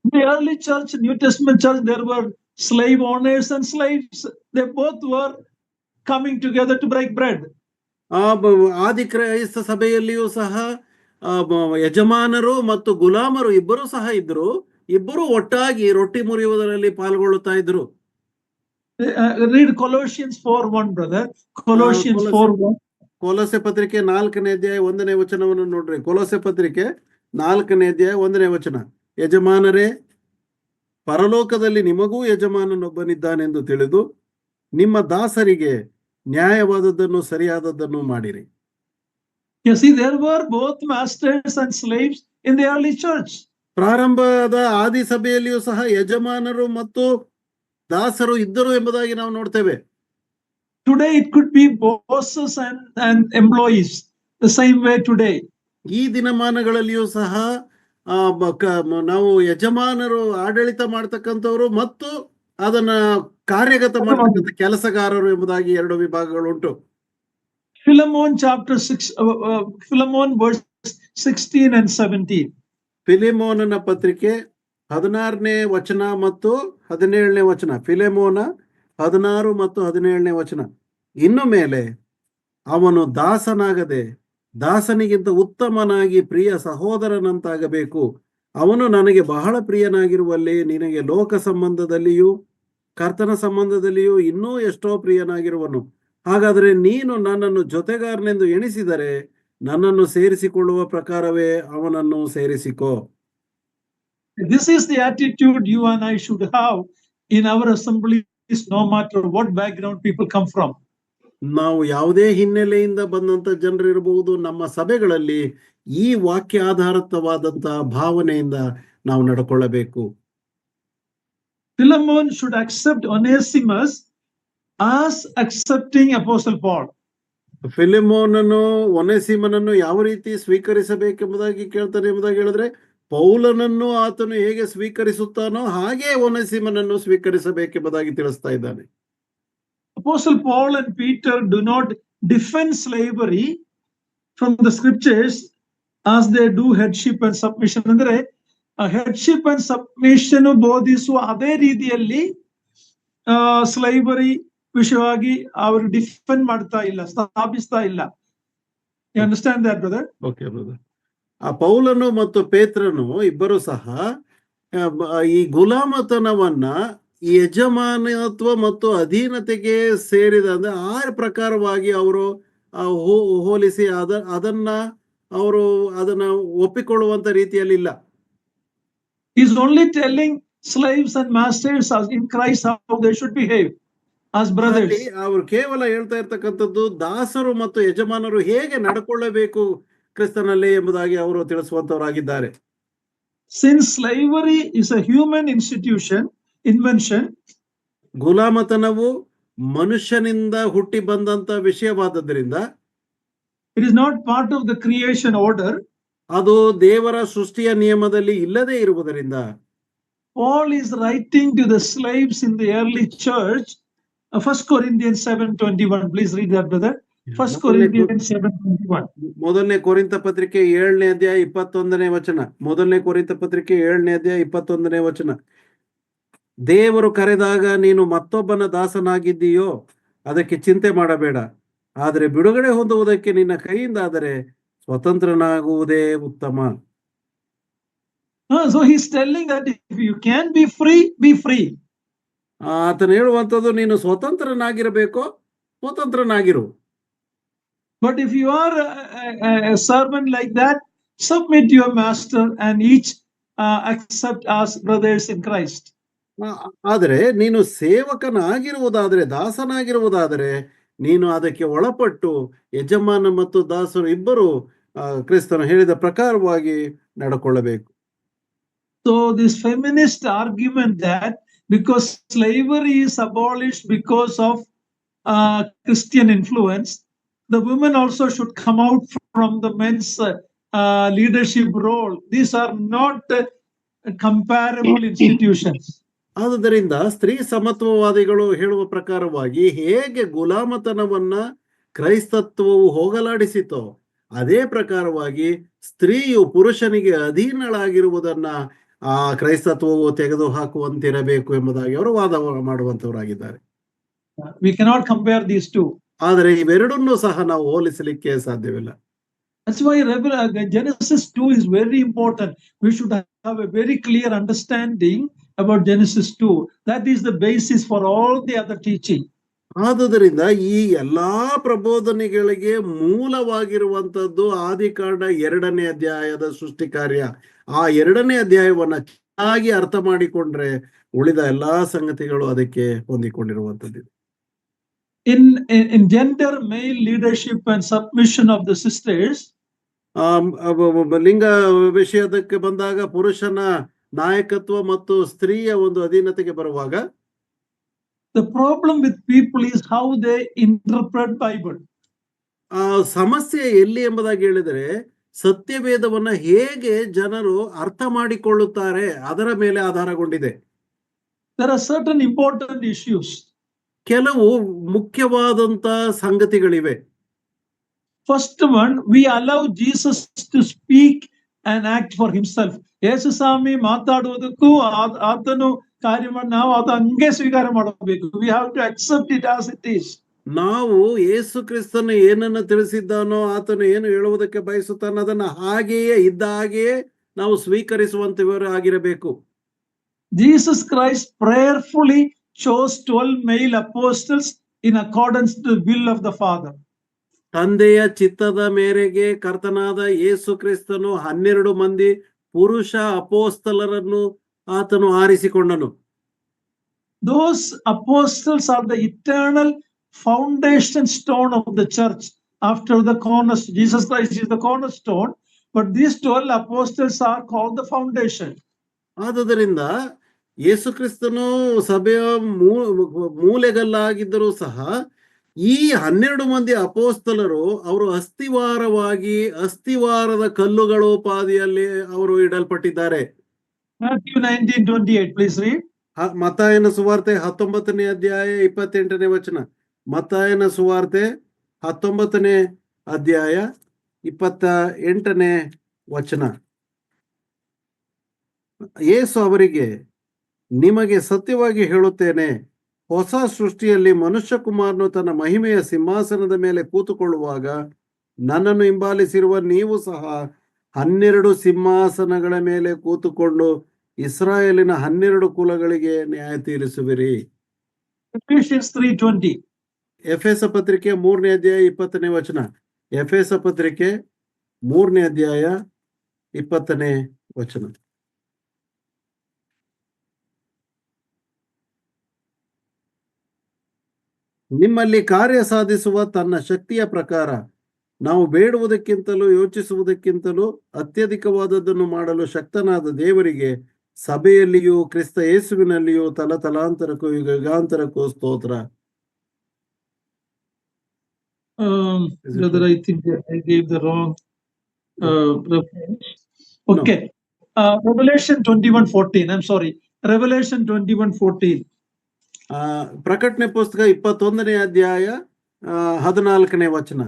In the early church, New Testament church, there were slave owners and slaves. They both were coming together to break bread. ಆದಿ ಕ್ರೈಸ್ತ ಸಭೆಯಲ್ಲಿಯೂ ಸಹ ಯಜಮಾನರು ಮತ್ತು ಗುಲಾಮರು ಇಬ್ಬರೂ ಸಹ ಇದ್ರು. ಇಬ್ಬರು ಒಟ್ಟಾಗಿ ರೊಟ್ಟಿ ಮುರಿಯುವುದರಲ್ಲಿ ಪಾಲ್ಗೊಳ್ಳುತ್ತಾ ಇದ್ರು. Read Colossians 4:1, brother. Colossians 4:1. ಕೊಲೊಸೆ ಪತ್ರಿಕೆ 4ನೇ ಅಧ್ಯಾಯ 1ನೇ ವಚನವನ್ನು ನೋಡ್ರಿ. ಕೊಲೊಸೆ ಪತ್ರಿಕೆ 4ನೇ ಅಧ್ಯಾಯ 1ನೇ ವಚನ. ಯಜಮಾನರೇ, ಪರಲೋಕದಲ್ಲಿ ನಿಮಗೂ ಯಜಮಾನನೊಬ್ಬನಿದ್ದಾನೆಂದು ತಿಳಿದು ನಿಮ್ಮ ದಾಸರಿಗೆ ನ್ಯಾಯವಾದದ್ದನ್ನು ಸರಿಯಾದದ್ದನ್ನು ಮಾಡಿರಿ. You see, there were both masters and slaves in the early church. ಪ್ರಾರಂಭದ ಆದಿ ಸಭೆಯಲ್ಲಿಯೂ ಸಹ ಯಜಮಾನರು ಮತ್ತು ದಾಸರು ಇದ್ದರು ಎಂಬುದಾಗಿ ನಾವು ನೋಡ್ತೇವೆ. Today it could be bosses and employees, the same way today. ಈ ದಿನಮಾನಗಳಲ್ಲಿಯೂ ಸಹ ನಾವು ಯಜಮಾನರು ಆಡಳಿತ ಮಾಡ್ತಕ್ಕಂಥವ್ರು ಮತ್ತು ಅದನ್ನ ಕಾರ್ಯಗತ ಮಾಡತಕ್ಕಂಥ ಕೆಲಸಗಾರರು ಎಂಬುದಾಗಿ ಎರಡು ವಿಭಾಗಗಳುಂಟು. Philemon chapter 6, Philemon verse 16 and 17. ಫಿಲೆಮೋನನ ಪತ್ರಿಕೆ 16ನೇ ವಚನ ಮತ್ತು 17ನೇ ವಚನ. ಫಿಲೆಮೋನ 16 ಮತ್ತು 17ನೇ ವಚನ. ಇನ್ನು ಮೇಲೆ ಅವನು ದಾಸನಾಗದೆ ದಾಸನಿಗಿಂತ ಉತ್ತಮನಾಗಿ ಪ್ರಿಯ ಸಹೋದರನಂತಾಗಬೇಕು. ಅವನು ನನಗೆ ಬಹಳ ಪ್ರಿಯನಾಗಿರುವಲ್ಲಿ ನಿನಗೆ ಲೋಕ ಸಂಬಂಧದಲ್ಲಿಯೂ ಕರ್ತನ ಸಂಬಂಧದಲ್ಲಿಯೂ ಇನ್ನೂ ಎಷ್ಟೋ ಪ್ರಿಯನಾಗಿರುವನು. ಹಾಗಾದರೆ ನೀನು ನನ್ನನ್ನು ಜೊತೆಗಾರನೆಂದು ಎಣಿಸಿದರೆ ನನ್ನನ್ನು ಸೇರಿಸಿಕೊಳ್ಳುವ ಪ್ರಕಾರವೇ ಅವನನ್ನು ಸೇರಿಸಿಕೋ. This is the attitude you and I should have in our assemblies, no matter what background people come from. ನಾವು ಯಾವುದೇ ಹಿನ್ನೆಲೆಯಿಂದ ಬಂದಂತ ಜನರು ಇರಬಹುದು, ನಮ್ಮ ಸಭೆಗಳಲ್ಲಿ ಈ ವಾಕ್ಯ ಆಧಾರಿತವಾದಂತ ಭಾವನೆಯಿಂದ ನಾವು ನಡ್ಕೊಳ್ಳಬೇಕು. Philemon should accept Onesimus as accepting Apostle Paul. ಫಿಲೆಮೋನನು ಒನೆಸಿಮನನ್ನು ಯಾವ ರೀತಿ ಸ್ವೀಕರಿಸಬೇಕೆಂಬುದಾಗಿ ಕೇಳ್ತಾನೆ ಎಂಬುದಾಗಿ ಹೇಳಿದ್ರೆ, ಪೌಲನನ್ನು ಆತನು ಹೇಗೆ ಸ್ವೀಕರಿಸುತ್ತಾನೋ ಹಾಗೆ ಒನೆಸಿಮನನ್ನು ಸ್ವೀಕರಿಸಬೇಕೆಂಬುದಾಗಿ ತಿಳಿಸ್ತಾ ಇದ್ದಾನೆ. Apostle Paul and Peter do not defend slavery from the scriptures as they do headship and submission. ಅಂದ್ರೆ headship and submission ಬೋಧಿಸುವ ಅದೇ ರೀತಿಯಲ್ಲಿ ಸ್ಲೈವರಿ ವಿಷಯವಾಗಿ ಅವರು ಡಿಫೆಂಡ್ ಮಾಡ್ತಾ ಇಲ್ಲ, ಸ್ಥಾಪಿಸ್ತಾ ಇಲ್ಲ. You understand that brother? Okay brother. ಆ ಪೌಲನು ಮತ್ತು ಪೇತ್ರನು ಇಬ್ಬರು ಸಹ ಈ ಗುಲಾಮತನವನ್ನ ಈ ಯಜಮಾನತ್ವ ಮತ್ತು ಅಧೀನತೆಗೆ ಸೇರಿದ ಅಂದ್ರೆ ಆ ಪ್ರಕಾರವಾಗಿ ಅವರು ಹೋಲಿಸಿ ಅದನ್ನ ಅವರು ಅದನ್ನ ಒಪ್ಪಿಕೊಳ್ಳುವಂತ ರೀತಿಯಲ್ಲಿ ಇಲ್ಲ. He's only telling slaves and masters in Christ how they should behave as brothers. ಅವರು ಕೇವಲ ಹೇಳ್ತಾ ಇರ್ತಕ್ಕಂಥದ್ದು ದಾಸರು ಮತ್ತು ಯಜಮಾನರು ಹೇಗೆ ನಡ್ಕೊಳ್ಳಬೇಕು ಕ್ರಿಸ್ತನಲ್ಲಿ ಎಂಬುದಾಗಿ ಅವರು ತಿಳಿಸುವಂತವರಾಗಿದ್ದಾರೆ. Since slavery is a human invention, ಗುಲಾಮತನವು ಮನುಷ್ಯನಿಂದ ಹುಟ್ಟಿ ಬಂದಂತ ವಿಷಯವಾದದ್ರಿಂದ it is not part of the creation order. ಅದು ದೇವರ ಸೃಷ್ಟಿಯ ನಿಯಮದಲ್ಲಿ ಇಲ್ಲದೆ ಇರುವುದರಿಂದ Paul is writing to the slaves in the early church. 1 Corinthians 7:21. Please read that, brother. 1 Corinthians 7:21. ಮೊದಲನೇ ಕೊರಿಂಥ ಪತ್ರಿಕೆ 7ನೇ ಅಧ್ಯಾಯ 21ನೇ ವಚನ. ಮೊದಲನೇ ಕೊರಿಂಥ ಪತ್ರಿಕೆ 7ನೇ ಅಧ್ಯಾಯ 21ನೇ ವಚನ. ದೇವರು ಕರೆದಾಗ ನೀನು ಮತ್ತೊಬ್ಬನ ದಾಸನಾಗಿದ್ದೀಯೋ ಅದಕ್ಕೆ ಚಿಂತೆ ಮಾಡಬೇಡ, ಆದರೆ ಬಿಡುಗಡೆ ಹೊಂದುವುದಕ್ಕೆ ನಿನ್ನ ಕೈಯಿಂದಾದರೆ ಸ್ವತಂತ್ರನಾಗುವುದೇ ಉತ್ತಮ. So he's telling that if you can be free, be free. ಆತನು ಹೇಳುವಂಥದ್ದು ನೀನು ಸ್ವತಂತ್ರನಾಗಿರಬೇಕೋ ಸ್ವತಂತ್ರನಾಗಿರು. But if you are a servant like that, submit to your master and each accept as brothers in Christ. ಆದರೆ ನೀನು ಸೇವಕನಾಗಿರುವುದಾದರೆ, ದಾಸನಾಗಿರುವುದಾದರೆ ನೀನು ಅದಕ್ಕೆ ಒಳಪಟ್ಟು ಯಜಮಾನ ಮತ್ತು ದಾಸರು ಇಬ್ಬರು ಕ್ರಿಸ್ತನು ಹೇಳಿದ ಪ್ರಕಾರವಾಗಿ ನಡ್ಕೊಳ್ಳಬೇಕು. So this feminist argument that because slavery is abolished because of Christian influence, the women also should come out from the men's leadership role. These are not comparable institutions. ಆದುದರಿಂದ ಸ್ತ್ರೀ ಸಮತ್ವವಾದಿಗಳು ಹೇಳುವ ಪ್ರಕಾರವಾಗಿ ಹೇಗೆ ಗುಲಾಮತನವನ್ನ ಕ್ರೈಸ್ತತ್ವವು ಹೋಗಲಾಡಿಸಿತೋ ಅದೇ ಪ್ರಕಾರವಾಗಿ ಸ್ತ್ರೀಯು ಪುರುಷನಿಗೆ ಅಧೀನಳಾಗಿರುವುದನ್ನ ಆ ಕ್ರೈಸ್ತತ್ವವು ತೆಗೆದು ಹಾಕುವಂತಿರಬೇಕು ಎಂಬುದಾಗಿ ಅವರು ವಾದ ಮಾಡುವಂತವರಾಗಿದ್ದಾರೆ. We cannot compare these two. ಆದರೆ ಇವೆರಡನ್ನೂ ಸಹ ನಾವು ಹೋಲಿಸಲಿಕ್ಕೆ ಸಾಧ್ಯವಿಲ್ಲ. That's why Genesis 2 is very important. We should have a very clear understanding about Genesis 2. That is the basis for all the other teaching. ಆದುದರಿಂದ ಈ ಎಲ್ಲಾ ಪ್ರಬೋಧನೆಗಳಿಗೆ ಮೂಲವಾಗಿರುವಂತದ್ದು ಆದಿಕಾಂಡ 2ನೇ ಅಧ್ಯಾಯದ ಸೃಷ್ಟಿ ಕಾರ್ಯ. ಆ 2ನೇ ಅಧ್ಯಾಯವನ್ನ ಚೆನ್ನಾಗಿ ಅರ್ಥ ಮಾಡಿಕೊಂಡ್ರೆ ಉಳಿದ ಎಲ್ಲಾ ಸಂಗತಿಗಳು ಅದಕ್ಕೆ ಹೊಂದಿಕೊಂಡಿರುವಂತದ್ದು. In gender, male leadership and submission of the sisters, ಲಿಂಗ ವಿಷಯದಕ್ಕೆ ಬಂದಾಗ ಪುರುಷನ ನಾಯಕತ್ವ ಮತ್ತು ಸ್ತ್ರೀಯ ಒಂದು ಅಧೀನತೆಗೆ ಬರುವಾಗ the problem with people is how they interpret Bible. ಸಮಸ್ಯೆ ಎಲ್ಲಿ ಎಂಬುದಾಗಿ ಹೇಳಿದರೆ ಸತ್ಯವೇದವನ್ನ ಹೇಗೆ ಜನರು ಅರ್ಥ ಮಾಡಿಕೊಳ್ಳುತ್ತಾರೆ ಅದರ ಮೇಲೆ ಆಧಾರಗೊಂಡಿದೆ. There are certain important issues. ಕೆಲವು ಮುಖ್ಯವಾದಂತ ಸಂಗತಿಗಳಿವೆ. First one, we allow Jesus to speak and act for himself. ಯೇಸು ಸ್ವಾಮಿ ಮಾತಾಡುವುದಕ್ಕೂ ಆತನು ಕಾರ್ಯ ಮಾಡಿ ನಾವು ಅದು ಹಂಗೆ ಸ್ವೀಕಾರ ಮಾಡಬೇಕು. We have to accept it as it is. ನಾವು ಯೇಸು ಕ್ರಿಸ್ತನು ಏನನ್ನ ತಿಳಿಸಿದ್ದಾನೋ ಆತನು ಏನು ಹೇಳುವುದಕ್ಕೆ ಬಯಸುತ್ತಾನೋ ಅದನ್ನ ಹಾಗೆಯೇ ಇದ್ದ ಹಾಗೆಯೇ ನಾವು ಸ್ವೀಕರಿಸುವಂತವರು ಆಗಿರಬೇಕು. Jesus Christ prayerfully chose 12 male apostles in accordance to the will of the Father. ತಂದೆಯ ಚಿತ್ತದ ಮೇರೆಗೆ ಕರ್ತನಾದ ಯೇಸು ಕ್ರಿಸ್ತನು 12 ಮಂದಿ ಪುರುಷ ಅಪೋಸ್ತಲರನ್ನು ಆತನು ಆರಿಸಿಕೊಂಡನು. Those apostles are the eternal foundation stone of the church after the cornerstone. Jesus Christ is the cornerstone, but these 12 apostles are called the foundation. ಆದುದರಿಂದ ಯೇಸು ಕ್ರಿಸ್ತನು ಸಭೆಯ ಮೂಲೆಗಲ್ಲಾಗಿದ್ದರೂ ಸಹ ಈ 12 ಮಂದಿ ಅಪೋಸ್ತಲರು ಅವರು ಅಸ್ಥಿವಾರದ ಕಲ್ಲುಗಳೋಪಾದಿಯಲ್ಲಿ ಅವರು ಇಡಲ್ಪಟ್ಟಿದ್ದಾರೆ. Matthew 19:28, please read. ಮತ್ತಾಯನ ಸುವಾರ್ತೆ 19ನೇ ಅಧ್ಯಾಯ 28ನೇ ವಚನ. ಮತ್ತಾಯನ ಸುವಾರ್ತೆ 19ನೇ ಅಧ್ಯಾಯ 28ನೇ ವಚನ. ಯೇಸು ಅವರಿಗೆ, ನಿಮಗೆ ಸತ್ಯವಾಗಿ ಹೇಳುತ್ತೇನೆ, ಹೊಸ ಸೃಷ್ಟಿಯಲ್ಲಿ ಮನುಷ್ಯ ಕುಮಾರನು ತನ್ನ ಮಹಿಮೆಯ ಸಿಂಹಾಸನದ ಮೇಲೆ ಕೂತುಕೊಳ್ಳುವಾಗ ನನ್ನನ್ನು ಹಿಂಬಾಲಿಸಿರುವ ನೀವು ಸಹ 12 ಸಿಂಹಾಸನಗಳ ಮೇಲೆ ಕೂತುಕೊಂಡು ಇಸ್ರಾಯೇಲಿನ 12 ಕುಲಗಳಿಗೆ ನ್ಯಾಯ ತೀರಿಸುವಿರಿ. Ephesians 3:20. ಎಫೆಸ ಪತ್ರಿಕೆ 3ನೇ ಅಧ್ಯಾಯ 20ನೇ ವಚನ. ಎಫೆಸ ಪತ್ರಿಕೆ 3ನೇ ಅಧ್ಯಾಯ 20ನೇ ವಚನ. ನಿಮ್ಮಲ್ಲಿ ಕಾರ್ಯ ಸಾಧಿಸುವ ತನ್ನ ಶಕ್ತಿಯ ಪ್ರಕಾರ ನಾವು ಬೇಡುವುದಕ್ಕಿಂತಲೂ ಯೋಚಿಸುವುದಕ್ಕಿಂತಲೂ ಅತ್ಯಧಿಕವಾದದ್ದನ್ನು ಮಾಡಲು ಶಕ್ತನಾದ ದೇವರಿಗೆ ಸಭೆಯಲ್ಲಿಯೂ ಕ್ರಿಸ್ತ ಯೇಸುವಿನಲ್ಲಿಯೂ ತಲತಲಾಂತರಕ್ಕೂ ಯುಗಾಂತರಕ್ಕೂ ಸ್ತೋತ್ರ. Brother, I think I gave the wrong reference. Okay. Revelation 21:14. I'm sorry. Revelation 21:14. ಪ್ರಕಟಣೆ ಪುಸ್ತಕ 21ನೇ ಅಧ್ಯಾಯ 14ನೇ ವಚನ.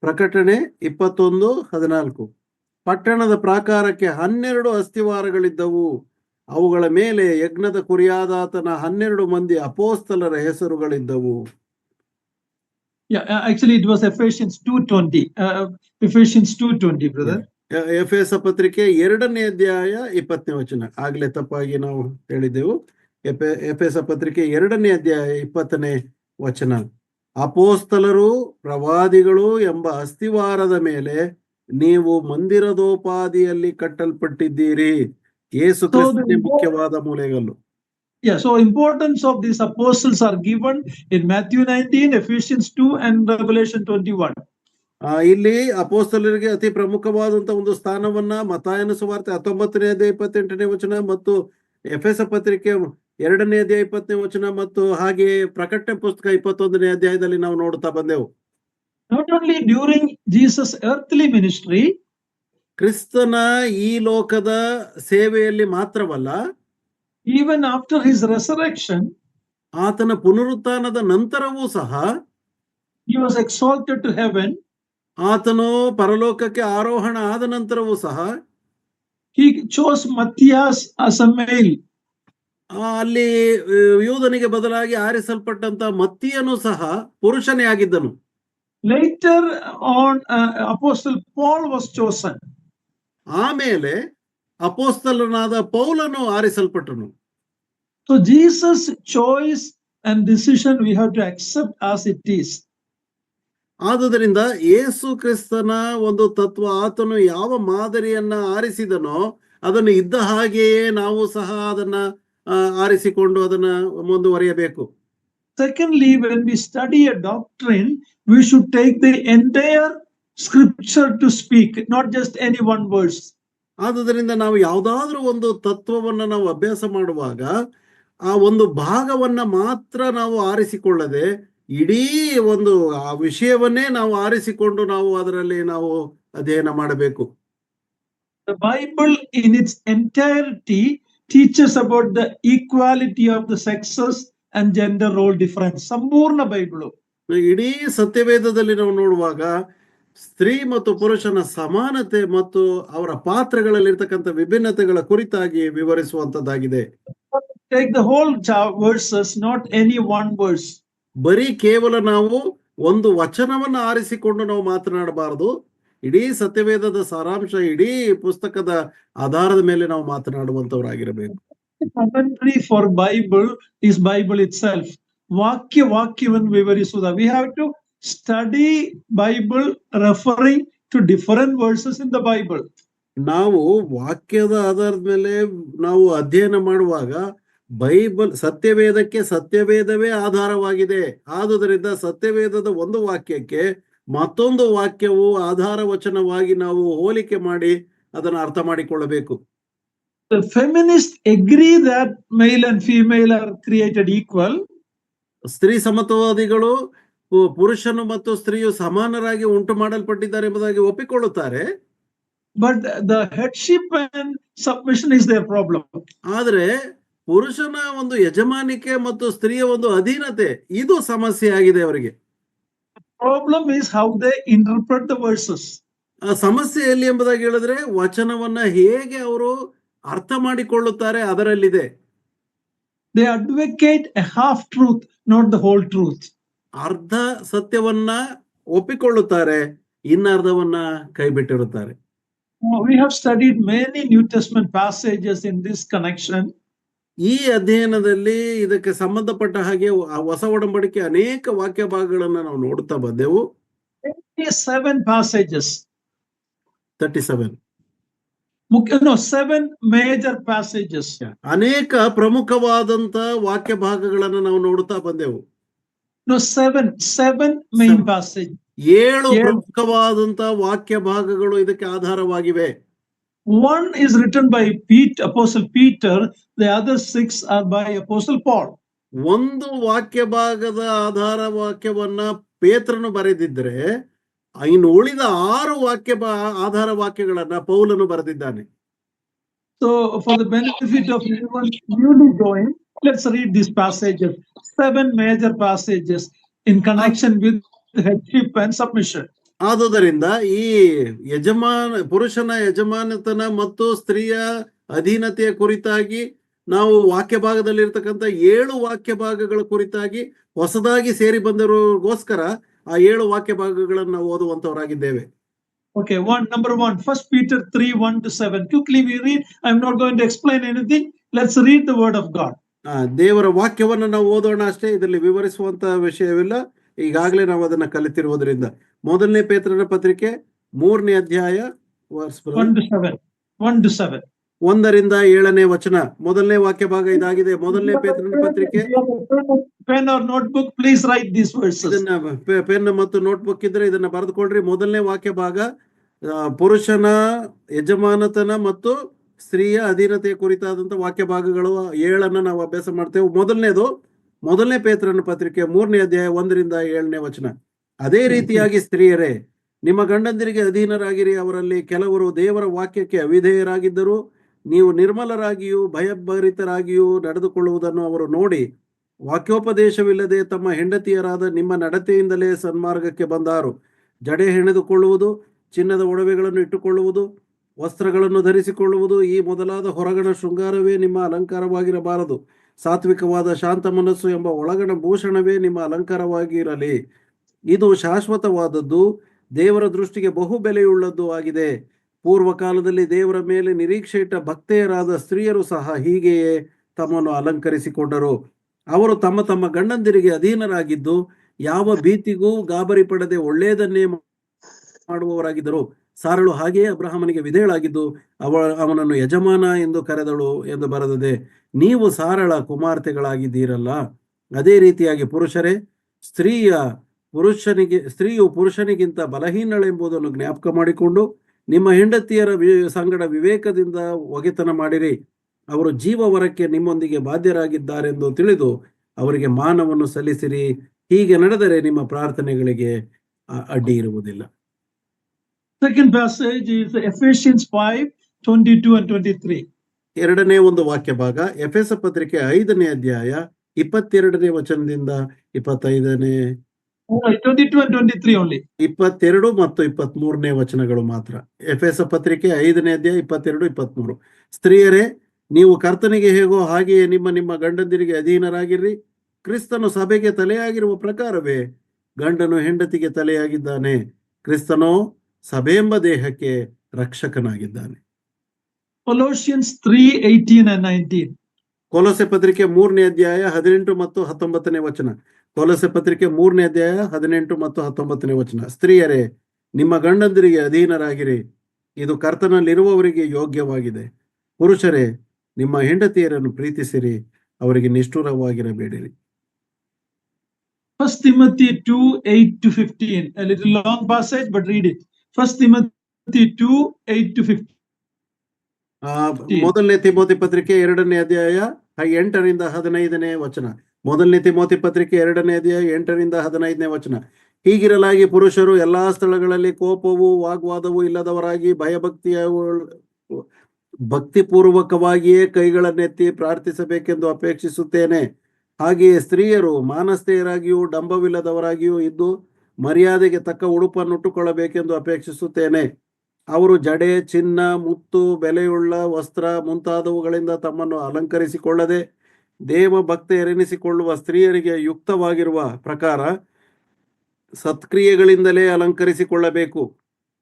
ಪ್ರಕಟಣೆ 21:14. ಪಟ್ಟಣದ ಪ್ರಾಕಾರಕ್ಕೆ 12 ಅಸ್ತಿವಾರಗಳಿದ್ದವು. ಅವುಗಳ ಮೇಲೆ ಯಜ್ಞದ ಕುರಿಯಾದಾತನ 12 ಮಂದಿ ಅಪೋಸ್ತಲರ ಹೆಸರುಗಳಿದ್ದವು. Yeah, actually it was Ephesians 2:20. Ephesians 2:20, brother. ಎಫೆಸ ಪತ್ರಿಕೆ 2ನೇ ಅಧ್ಯಾಯ 20ನೇ ವಚನ. ಆಗ್ಲೇ ತಪ್ಪಾಗಿ ನಾವು ಹೇಳಿದೆವು. ಎಫೆಸ ಪತ್ರಿಕೆ 2ನೇ ಅಧ್ಯಾಯ 20ನೇ ವಚನ. ಅಪೋಸ್ತಲರು ಪ್ರವಾದಿಗಳು ಎಂಬ ಅಸ್ತಿವಾರದ ಮೇಲೆ ನೀವು ಮಂದಿರದೋಪಾದಿಯಲ್ಲಿ ಕಟ್ಟಲ್ಪಟ್ಟಿದ್ದೀರಿ. ಯೇಸು ಕ್ರಿಸ್ತನೇ ಮುಖ್ಯವಾದ ಮೂಲೆಗಲ್ಲು. Yeah, so importance of these apostles are given in Matthew 19, Ephesians 2 and Revelation 21. ಇಲ್ಲಿ ಅಪೋಸ್ತಲರಿಗೆ ಅತಿ ಪ್ರಮುಖವಾದಂತ ಒಂದು ಸ್ಥಾನವನ್ನ ಮತ್ತಾಯನ ಸುವಾರ್ತೆ 19ನೇ ಅಧ್ಯಾಯ 28ನೇ ವಚನ ಮತ್ತು ಎಫೆಸ ಪತ್ರಿಕೆ 2ನೇ ಅಧ್ಯಾಯ 20ನೇ ವಚನ ಮತ್ತು ಹಾಗೆ ಪ್ರಕಟಣೆ ಪುಸ್ತಕ 21ನೇ ಅಧ್ಯಾಯದಲ್ಲಿ ನಾವು ನೋಡ್ತಾ ಬಂದೆವು. Not only during Jesus' earthly ministry, ಕ್ರಿಸ್ತನ ಈ ಲೋಕದ ಸೇವೆಯಲ್ಲಿ ಮಾತ್ರವಲ್ಲ, even after his resurrection, ಆತನ ಪುನರುತ್ಥಾನದ ನಂತರವೂ ಸಹ he was exalted to heaven. ಆತನು ಪರಲೋಕಕ್ಕೆ ಆರೋಹಣ ಆದ ನಂತರವೂ ಸಹ he chose Matthias as a male. ಅಲ್ಲಿ ಯೂದನಿಗೆ ಬದಲಾಗಿ ಆರಿಸಲ್ಪಟ್ಟಂತ ಮತ್ತಿಯನು ಸಹ ಪುರುಷನೇ ಆಗಿದ್ದನು. Later on, Apostle Paul was chosen. ಆಮೇಲೆ ಅಪೋಸ್ತಲನಾದ ಪೌಲನು ಆರಿಸಲ್ಪಟ್ಟನು. So Jesus' choice and decision we have to accept as it is. ಆದುದರಿಂದ ಯೇಸು ಕ್ರಿಸ್ತನ ಒಂದು ತತ್ವ, ಆತನು ಯಾವ ಮಾದರಿಯನ್ನ ಆರಿಸಿದನೋ ಅದನ್ನು ಇದ್ದ ಹಾಗೆಯೇ ನಾವು ಸಹ ಅದನ್ನ ಆರಿಸಿಕೊಂಡು ಅದನ್ನ ಮುಂದುವರಿಯಬೇಕು. Secondly, when we study a doctrine, we should take the entire scripture to speak, not just any one verse. ಆದುದರಿಂದ ನಾವು ಯಾವುದಾದ್ರೂ ಒಂದು ತತ್ವವನ್ನ ನಾವು ಅಭ್ಯಾಸ ಮಾಡುವಾಗ ಆ ಒಂದು ಭಾಗವನ್ನ ಮಾತ್ರ ನಾವು ಆರಿಸಿಕೊಳ್ಳದೆ ಇಡೀ ಒಂದು ಆ ವಿಷಯವನ್ನೇ ನಾವು ಆರಿಸಿಕೊಂಡು ನಾವು ಅದರಲ್ಲಿ ನಾವು ಅಧ್ಯಯನ ಮಾಡಬೇಕು. The Bible in its entirety teaches about the equality of the sexes and gender role difference. ಸಂಪೂರ್ಣ ಬೈಬಲ್ ಇಡೀ ಸತ್ಯವೇದದಲ್ಲಿ ನಾವು ನೋಡುವಾಗ ಸ್ತ್ರೀ ಮತ್ತು ಪುರುಷನ ಸಮಾನತೆ ಮತ್ತು ಅವರ ಪಾತ್ರಗಳಲ್ಲಿರ್ತಕ್ಕಂಥ ವಿಭಿನ್ನತೆಗಳ ಕುರಿತಾಗಿ ವಿವರಿಸುವಂತದ್ದಾಗಿದೆ. Take the whole verses, not any one verse. ಬರೀ ಕೇವಲ ನಾವು ಒಂದು ವಚನವನ್ನ ಆರಿಸಿಕೊಂಡು ನಾವು ಮಾತನಾಡಬಾರದು. ಇಡೀ ಸತ್ಯವೇದದ ಸಾರಾಂಶ, ಇಡೀ ಪುಸ್ತಕದ ಆಧಾರದ ಮೇಲೆ ನಾವು ಮಾತನಾಡುವಂತವರಾಗಿರಬೇಕು. Commentary for Bible is Bible itself. ವಾಕ್ಯವನ್ನು ವಿವರಿಸುವುದ. We have to study Bible referring to different verses in the Bible. ನಾವು ವಾಕ್ಯದ ಆಧಾರದ ಮೇಲೆ ನಾವು ಅಧ್ಯಯನ ಮಾಡುವಾಗ ಬೈಬಲ್ ಸತ್ಯವೇದಕ್ಕೆ ಸತ್ಯವೇದವೇ ಆಧಾರವಾಗಿದೆ. ಆದುದರಿಂದ ಸತ್ಯವೇದದ ಒಂದು ವಾಕ್ಯಕ್ಕೆ ಮತ್ತೊಂದು ವಾಕ್ಯವು ಆಧಾರ ವಚನವಾಗಿ ನಾವು ಹೋಲಿಕೆ ಮಾಡಿ ಅದನ್ನು ಅರ್ಥ ಮಾಡಿಕೊಳ್ಳಬೇಕು. The feminists agree that male and female are created equal. ಸ್ತ್ರೀ ಸಮತ್ವವಾದಿಗಳು ಪುರುಷನು ಮತ್ತು ಸ್ತ್ರೀಯು ಸಮಾನರಾಗಿ ಉಂಟು ಮಾಡಲ್ಪಟ್ಟಿದ್ದಾರೆ ಎಂಬುದಾಗಿ ಒಪ್ಪಿಕೊಳ್ಳುತ್ತಾರೆ. But the headship and submission is their problem. ಆದರೆ ಪುರುಷನ ಒಂದು ಯಜಮಾನಿಕೆ ಮತ್ತು ಸ್ತ್ರೀಯ ಒಂದು ಅಧೀನತೆ ಇದು ಸಮಸ್ಯೆ ಆಗಿದೆ ಅವರಿಗೆ. Problem is how they interpret the verses. ಆ ಸಮಸ್ಯೆ ಎಲ್ಲಿ ಎಂಬುದಾಗಿ ಹೇಳಿದ್ರೆ ವಚನವನ್ನ ಹೇಗೆ ಅವರು ಅರ್ಥ ಮಾಡಿಕೊಳ್ಳುತ್ತಾರೆ ಅದರಲ್ಲಿದೆ. They advocate a half truth, not the whole truth. ಅರ್ಧ ಸತ್ಯವನ್ನ ಒಪ್ಪಿಕೊಳ್ಳುತ್ತಾರೆ, ಇನ್ನರ್ಧವನ್ನ ಕೈ ಬಿಟ್ಟಿರುತ್ತಾರೆ. We have studied many New Testament passages in this connection. ಈ ಅಧ್ಯಯನದಲ್ಲಿ ಇದಕ್ಕೆ ಸಂಬಂಧಪಟ್ಟ ಹಾಗೆ ಹೊಸ ಒಡಂಬಡಿಕೆ ಅನೇಕ ವಾಕ್ಯ ಭಾಗಗಳನ್ನ ನಾವು ನೋಡುತ್ತಾ ಬಂದೆವು. 7 passages. 37. No, 7 major passages. ಅನೇಕ ಪ್ರಮುಖವಾದಂತ ವಾಕ್ಯ ಭಾಗಗಳನ್ನ ನಾವು ನೋಡುತ್ತಾ ಬಂದೆವು. No, 7 main passages. 7 ಪ್ರಮುಖವಾದಂತ ವಾಕ್ಯ ಭಾಗಗಳು ಇದಕ್ಕೆ ಆಧಾರವಾಗಿವೆ. One is written by Apostle Peter, the other 6 are by Apostle Paul. ಒಂದು ವಾಕ್ಯ ಭಾಗದ ಆಧಾರ ವಾಕ್ಯವನ್ನ ಪೇತ್ರನು ಬರೆದಿದ್ರೆ, ಇನ್ನು ಉಳಿದ 6 ಆಧಾರ ವಾಕ್ಯಗಳನ್ನ ಪೌಲನು ಬರೆದಿದ್ದಾನೆ. So for the benefit of everyone newly joined, let's read these passages, 7 major passages in connection with headship and submission. ಆದುದರಿಂದ ಈ ಪುರುಷನ ಯಜಮಾನತನ ಮತ್ತು ಸ್ತ್ರೀಯ ಅಧೀನತೆಯ ಕುರಿತಾಗಿ ನಾವು ವಾಕ್ಯ ಭಾಗದಲ್ಲಿ ಇರ್ತಕ್ಕಂಥ 7 ವಾಕ್ಯ ಭಾಗಗಳ ಕುರಿತಾಗಿ ಹೊಸದಾಗಿ ಸೇರಿ ಬಂದವರಿಗೋಸ್ಕರ ಆ 7 ವಾಕ್ಯ ಭಾಗಗಳನ್ನು ಓದುವಂತವರಾಗಿದ್ದೇವೆ. Okay, number 1, 1 Peter 3, 1 to 7. Quickly we read. I'm not going to explain anything. Let's read the word of God. ದೇವರ ವಾಕ್ಯವನ್ನು ನಾವು ಓದೋಣ ಅಷ್ಟೇ, ಇದರಲ್ಲಿ ವಿವರಿಸುವಂತ ವಿಷಯವಿಲ್ಲ, ಈಗಾಗಲೇ ನಾವು ಅದನ್ನ ಕಲಿತಿರುವುದರಿಂದ. ಮೊದಲನೇ ಪೇತ್ರನ ಪತ್ರಿಕೆ 3ನೇ ಅಧ್ಯಾಯ 1 to 7. 1ರಿಂದ 7ನೇ ವಚನ. ಮೊದಲನೇ ವಾಕ್ಯ ಭಾಗ ಇದಾಗಿದೆ. ಮೊದಲನೇ ಪೇತ್ರನ ಪತ್ರಿಕೆ. Pen or notebook, please write these verses. ಇದನ್ನ ಪೆನ್ ಮತ್ತು ನೋಟ್ಬುಕ್ ಇದ್ರೆ ಇದನ್ನ ಬರೆದುಕೊಳ್ಳ್ರಿ. ಮೊದಲನೇ ವಾಕ್ಯ ಭಾಗ ಪುರುಷನ ಯಜಮಾನತನ ಮತ್ತು ಸ್ತ್ರೀಯ ಅಧೀನತೆಯ ಕುರಿತಾದಂತ ವಾಕ್ಯ ಭಾಗಗಳು 7 ನಾವು ಅಭ್ಯಾಸ ಮಾಡ್ತೇವೆ. ಮೊದಲನೇ ಪೇತ್ರನ ಪತ್ರಿಕೆ 3ನೇ ಅಧ್ಯಾಯ 1ರಿಂದ 7ನೇ ವಚನ. ಅದೇ ರೀತಿಯಾಗಿ ಸ್ತ್ರೀಯರೇ, ನಿಮ್ಮ ಗಂಡಂದಿರಿಗೆ ಅಧೀನರಾಗಿರಿ. ಅವರಲ್ಲಿ ಕೆಲವರು ದೇವರ ವಾಕ್ಯಕ್ಕೆ ಅವಿಧೇಯರಾಗಿದ್ದರು. ನೀವು ನಿರ್ಮಲರಾಗಿಯೂ ಭಯಭರಿತರಾಗಿಯೂ ನಡೆದುಕೊಳ್ಳುವುದನ್ನು ಅವರು ನೋಡಿ ವಾಕ್ಯೋಪದೇಶವಿಲ್ಲದೆ ತಮ್ಮ ಹೆಂಡತಿಯರಾದ ನಿಮ್ಮ ನಡತೆಯಿಂದಲೇ ಸನ್ಮಾರ್ಗಕ್ಕೆ ಬಂದಾರು. ಜಡೆ ಹೆಣೆದುಕೊಳ್ಳುವುದು, ಚಿನ್ನದ ಒಡವೆಗಳನ್ನು ಇಟ್ಟುಕೊಳ್ಳುವುದು, ವಸ್ತ್ರಗಳನ್ನು ಧರಿಸಿಕೊಳ್ಳುವುದು, ಈ ಮೊದಲಾದ ಹೊರಗಣ ಶೃಂಗಾರವೇ ನಿಮ್ಮ ಅಲಂಕಾರವಾಗಿರಬಾರದು. ಸಾತ್ವಿಕವಾದ ಶಾಂತ ಮನಸ್ಸು ಎಂಬ ಒಳಗಣ ಭೂಷಣವೇ ನಿಮ್ಮ ಅಲಂಕಾರವಾಗಿರಲಿ. ಇದು ಶಾಶ್ವತವಾದದ್ದು, ದೇವರ ದೃಷ್ಟಿಗೆ ಬಹು ಬೆಲೆಯುಳ್ಳದ್ದು ಆಗಿದೆ. ಪೂರ್ವ ಕಾಲದಲ್ಲಿ ದೇವರ ಮೇಲೆ ನಿರೀಕ್ಷೆ ಇಟ್ಟ ಭಕ್ತೆಯರಾದ ಸ್ತ್ರೀಯರು ಸಹ ಹೀಗೆಯೇ ತಮ್ಮನ್ನು ಅಲಂಕರಿಸಿಕೊಂಡರು. ಅವರು ತಮ್ಮ ತಮ್ಮ ಗಂಡಂದಿರಿಗೆ ಅಧೀನರಾಗಿದ್ದು ಯಾವ ಭೀತಿಗೂ ಗಾಬರಿ ಪಡದೆ ಒಳ್ಳೆಯದನ್ನೇ ಮಾಡುವವರಾಗಿದ್ದರು. ಸಾರಳು ಹಾಗೆಯೇ ಅಬ್ರಹಾಮನಿಗೆ ವಿಧೇಯಳಾಗಿದ್ದು ಅವನನ್ನು ಯಜಮಾನ ಎಂದು ಕರೆದಳು ಎಂದು ಬರೆದಿದೆ. ನೀವು ಸಾರಳ ಕುಮಾರ್ತೆಗಳಾಗಿದ್ದೀರಲ್ಲ. ಅದೇ ರೀತಿಯಾಗಿ ಪುರುಷರೇ, ಸ್ತ್ರೀಯು ಪುರುಷನಿಗಿಂತ ಬಲಹೀನಳೆಂಬುದನ್ನು ಜ್ಞಾಪಕ ಮಾಡಿಕೊಂಡು ನಿಮ್ಮ ಹೆಂಡತಿಯರ ಸಂಗಡ ವಿವೇಕದಿಂದ ಒಗೆತನ ಮಾಡಿರಿ. ಅವರು ಜೀವವರಕ್ಕೆ ನಿಮ್ಮೊಂದಿಗೆ ಬಾಧ್ಯರಾಗಿದ್ದಾರೆಂದು ತಿಳಿದು ಅವರಿಗೆ ಮಾನವನ್ನು ಸಲ್ಲಿಸಿರಿ. ಹೀಗೆ ನಡೆದರೆ ನಿಮ್ಮ ಪ್ರಾರ್ಥನೆಗಳಿಗೆ ಅಡ್ಡಿ ಇರುವುದಿಲ್ಲ. Second passage is Ephesians 5, 22 and 23. ಎರಡನೇ ಒಂದು ವಾಕ್ಯ ಭಾಗ ಎಫೆಸ ಪತ್ರಿಕೆ 5ನೇ ಅಧ್ಯಾಯ 22ನೇ ವಚನದಿಂದ 25ನೇ 22 and 23 only. 22 ಮತ್ತು 23ನೇ ವಚನಗಳು ಮಾತ್ರ. ಎಫೆಸ ಪತ್ರಿಕೆ 5ನೇ ಅಧ್ಯಾಯ 22, 23. ಸ್ತ್ರೀಯರೇ, ನೀವು ಕರ್ತನಿಗೆ ಹೇಗೋ ಹಾಗೆಯೇ ನಿಮ್ಮ ಗಂಡಂದಿರಿಗೆ ಅಧೀನರಾಗಿರ್ರಿ. ಕ್ರಿಸ್ತನು ಸಭೆಗೆ ತಲೆಯಾಗಿರುವ ಪ್ರಕಾರವೇ ಗಂಡನು ಹೆಂಡತಿಗೆ ತಲೆಯಾಗಿದ್ದಾನೆ. ಕ್ರಿಸ್ತನೋ ಸಭೆಯೆಂಬ ದೇಹಕ್ಕೆ ರಕ್ಷಕನಾಗಿದ್ದಾನೆ. Colossians 3, 18 and 19. ಕೊಲೊಸೆ ಪತ್ರಿಕೆ 3ನೇ ಅಧ್ಯಾಯ 18 ಮತ್ತು 19ನೇ ವಚನ. ಕೊಲೊಸೆ ಪತ್ರಿಕೆ 3ನೇ ಅಧ್ಯಾಯ 18 ಮತ್ತು 19ನೇ ವಚನ. ಸ್ತ್ರೀಯರೇ, ನಿಮ್ಮ ಗಂಡಂದಿರಿಗೆ ಅಧೀನರಾಗಿರಿ. ಇದು ಕರ್ತನಲ್ಲಿರುವವರಿಗೆ ಯೋಗ್ಯವಾಗಿದೆ. ಪುರುಷರೇ, ನಿಮ್ಮ ಹೆಂಡತಿಯರನ್ನು ಪ್ರೀತಿಸಿರಿ, ಅವರಿಗೆ ನಿಷ್ಠುರವಾಗಿರಬೇಡಿರಿ. 1 Timothy 2, 8 to 15. A little long passage, but read it. 1 Timothy 2, 8 to 15. ಮೊದಲನೇ ತಿಮೋತಿ ಪತ್ರಿಕೆ 2ನೇ ಅಧ್ಯಾಯ 8ರಿಂದ 15ನೇ ವಚನ. ಮೊದಲನೇ ತಿಮೋತಿ ಪತ್ರಿಕೆ 2ನೇ ಅಧ್ಯಾಯ 8ರಿಂದ 15ನೇ ವಚನ. ಹೀಗಿರಲಾಗಿ ಪುರುಷರು ಎಲ್ಲಾ ಸ್ಥಳಗಳಲ್ಲಿ ಕೋಪವೂ ವಾಗ್ವಾದವೂ ಇಲ್ಲದವರಾಗಿ ಭಕ್ತಿಪೂರ್ವಕವಾಗಿಯೇ ಕೈಗಳನ್ನೆತ್ತಿ ಪ್ರಾರ್ಥಿಸಬೇಕೆಂದು ಅಪೇಕ್ಷಿಸುತ್ತೇನೆ. ಹಾಗೆಯೇ ಸ್ತ್ರೀಯರು ಮಾನಸ್ಥೆಯರಾಗಿಯೂ ಡಂಬವಿಲ್ಲದವರಾಗಿಯೂ ಇದ್ದು ಮರ್ಯಾದೆಗೆ ತಕ್ಕ ಉಡುಪನ್ನುಟ್ಟುಕೊಳ್ಳಬೇಕೆಂದು ಅಪೇಕ್ಷಿಸುತ್ತೇನೆ. ಅವರು ಜಡೆ, ಚಿನ್ನ, ಮುತ್ತು, ಬೆಲೆಯುಳ್ಳ ವಸ್ತ್ರ ಮುಂತಾದವುಗಳಿಂದ ತಮ್ಮನ್ನು ಅಲಂಕರಿಸಿಕೊಳ್ಳದೆ ದೇವ ಭಕ್ತೆಯರೆನಿಸಿಕೊಳ್ಳುವ ಸ್ತ್ರೀಯರಿಗೆ ಯುಕ್ತವಾಗಿರುವ ಪ್ರಕಾರ ಸತ್ಕ್ರಿಯೆಗಳಿಂದಲೇ ಅಲಂಕರಿಸಿಕೊಳ್ಳಬೇಕು.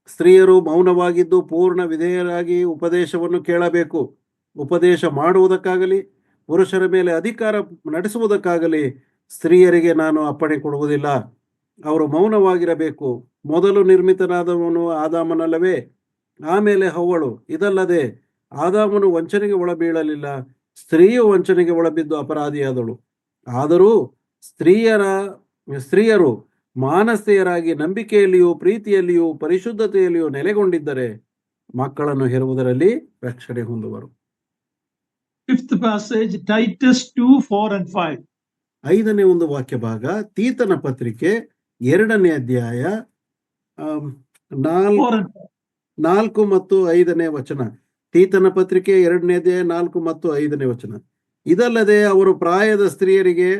ಸ್ತ್ರೀಯರು ಮೌನವಾಗಿದ್ದು ಪೂರ್ಣ ವಿಧೇಯರಾಗಿ ಉಪದೇಶವನ್ನು ಕೇಳಬೇಕು. ಉಪದೇಶ ಮಾಡುವುದಕ್ಕಾಗಲಿ ಪುರುಷರ ಮೇಲೆ ಅಧಿಕಾರ ನಡೆಸುವುದಕ್ಕಾಗಲಿ ಸ್ತ್ರೀಯರಿಗೆ ನಾನು ಅಪ್ಪಣೆ ಕೊಡುವುದಿಲ್ಲ. ಅವರು ಮೌನವಾಗಿರಬೇಕು. ಮೊದಲು ನಿರ್ಮಿತನಾದವನು ಆದಾಮನಲ್ಲವೇ? ಆಮೇಲೆ ಹವ್ವಳು. ಇದಲ್ಲದೆ ಆದಾಮನು ವಂಚನೆಗೆ ಒಳಬೀಳಲಿಲ್ಲ, ಸ್ತ್ರೀಯು ವಂಚನೆಗೆ ಒಳಬಿದ್ದು ಅಪರಾಧಿಯಾದಳು. ಆದರೂ ಸ್ತ್ರೀಯರು ಮಾನಸ್ಥೆಯರಾಗಿ ನಂಬಿಕೆಯಲ್ಲಿಯೂ ಪ್ರೀತಿಯಲ್ಲಿಯೂ ಪರಿಶುದ್ಧತೆಯಲ್ಲಿಯೂ ನೆಲೆಗೊಂಡಿದ್ದರೆ ಮಕ್ಕಳನ್ನು ಹೆರುವುದರಲ್ಲಿ ರಕ್ಷಣೆ ಹೊಂದುವರು. Fifth passage, Titus 2:4-5. 5ನೇ ಒಂದು ವಾಕ್ಯ ಭಾಗ, ತೀತನ ಪತ್ರಿಕೆ 2ನೇ ಅಧ್ಯಾಯ 4 ಮತ್ತು 5ನೇ ವಚನ. ತೀತನ ಪತ್ರಿಕೆ 2ನೇ ಅಧ್ಯಾಯ 4 ಮತ್ತು 5ನೇ ವಚನ. ಇದಲ್ಲದೆ ಅವರು ಪ್ರಾಯದ ಸ್ತ್ರೀಯರಿಗೆ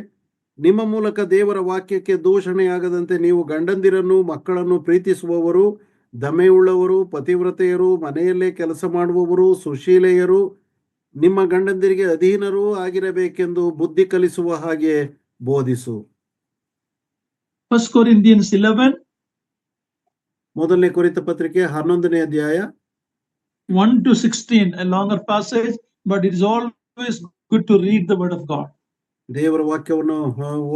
ನಿಮ್ಮ ಮೂಲಕ ದೇವರ ವಾಕ್ಯಕ್ಕೆ ದೂಷಣೆಯಾಗದಂತೆ ನೀವು ಗಂಡಂದಿರನ್ನು ಮಕ್ಕಳನ್ನು ಪ್ರೀತಿಸುವವರು, ದಮೆಯುಳ್ಳವರು, ಪತಿವ್ರತೆಯರು, ಮನೆಯಲ್ಲೇ ಕೆಲಸ ಮಾಡುವವರು, ಸುಶೀಲೆಯರು, ನಿಮ್ಮ ಗಂಡಂದಿರಿಗೆ ಅಧೀನರೂ ಆಗಿರಬೇಕೆಂದು ಬುದ್ಧಿ ಕಲಿಸುವ ಹಾಗೆ ಬೋಧಿಸು. 1 Corinthians 11. ಮೊದಲನೇ ಕೊರಿಂಥ ಪತ್ರಿಕೆ 11ನೇ ಅಧ್ಯಾಯ 1-16, a longer passage, but it is always good to read the word of God. ದೇವರ ವಾಕ್ಯವನ್ನು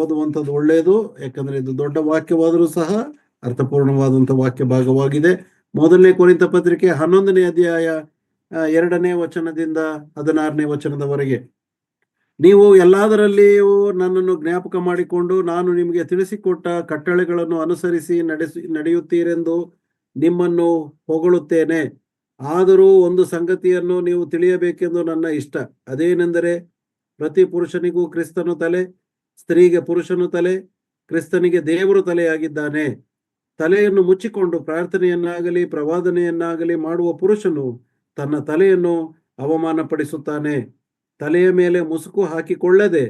ಓದುವಂಥದ್ದು ಒಳ್ಳೆಯದು, ಯಾಕಂದ್ರೆ ಇದು ದೊಡ್ಡ ವಾಕ್ಯವಾದರೂ ಸಹ ಅರ್ಥಪೂರ್ಣವಾದಂಥ ವಾಕ್ಯ ಭಾಗವಾಗಿದೆ. ಮೊದಲನೇ ಕೊರಿಂಥ ಪತ್ರಿಕೆ 11ನೇ ಅಧ್ಯಾಯ 2ನೇ ವಚನದಿಂದ 16ನೇ ವಚನದವರೆಗೆ. ನೀವು ಎಲ್ಲದರಲ್ಲಿಯೂ ನನ್ನನ್ನು ಜ್ಞಾಪಕ ಮಾಡಿಕೊಂಡು ನಾನು ನಿಮಗೆ ತಿಳಿಸಿಕೊಟ್ಟ ಕಟ್ಟಳೆಗಳನ್ನು ಅನುಸರಿಸಿ ನಡೆಯುತ್ತೀರೆಂದು ನಿಮ್ಮನ್ನು ಹೊಗಳುತ್ತೇನೆ. ಆದರೂ ಒಂದು ಸಂಗತಿಯನ್ನು ನೀವು ತಿಳಿಯಬೇಕೆಂದು ನನ್ನ ಇಷ್ಟ. ಅದೇನೆಂದರೆ, ಪ್ರತಿ ಪುರುಷನಿಗೂ ಕ್ರಿಸ್ತನು ತಲೆ, ಸ್ತ್ರೀಗೆ ಪುರುಷನು ತಲೆ, ಕ್ರಿಸ್ತನಿಗೆ ದೇವರು ತಲೆಯಾಗಿದ್ದಾನೆ. ತಲೆಯನ್ನು ಮುಚ್ಚಿಕೊಂಡು ಪ್ರಾರ್ಥನೆಯನ್ನಾಗಲಿ ಪ್ರವಾದನೆಯನ್ನಾಗಲಿ ಮಾಡುವ ಪುರುಷನು ತನ್ನ ತಲೆಯನ್ನು ಅವಮಾನಪಡಿಸುತ್ತಾನೆ. ತಲೆಯ ಮೇಲೆ ಮುಸುಕು ಹಾಕಿಕೊಳ್ಳದೆ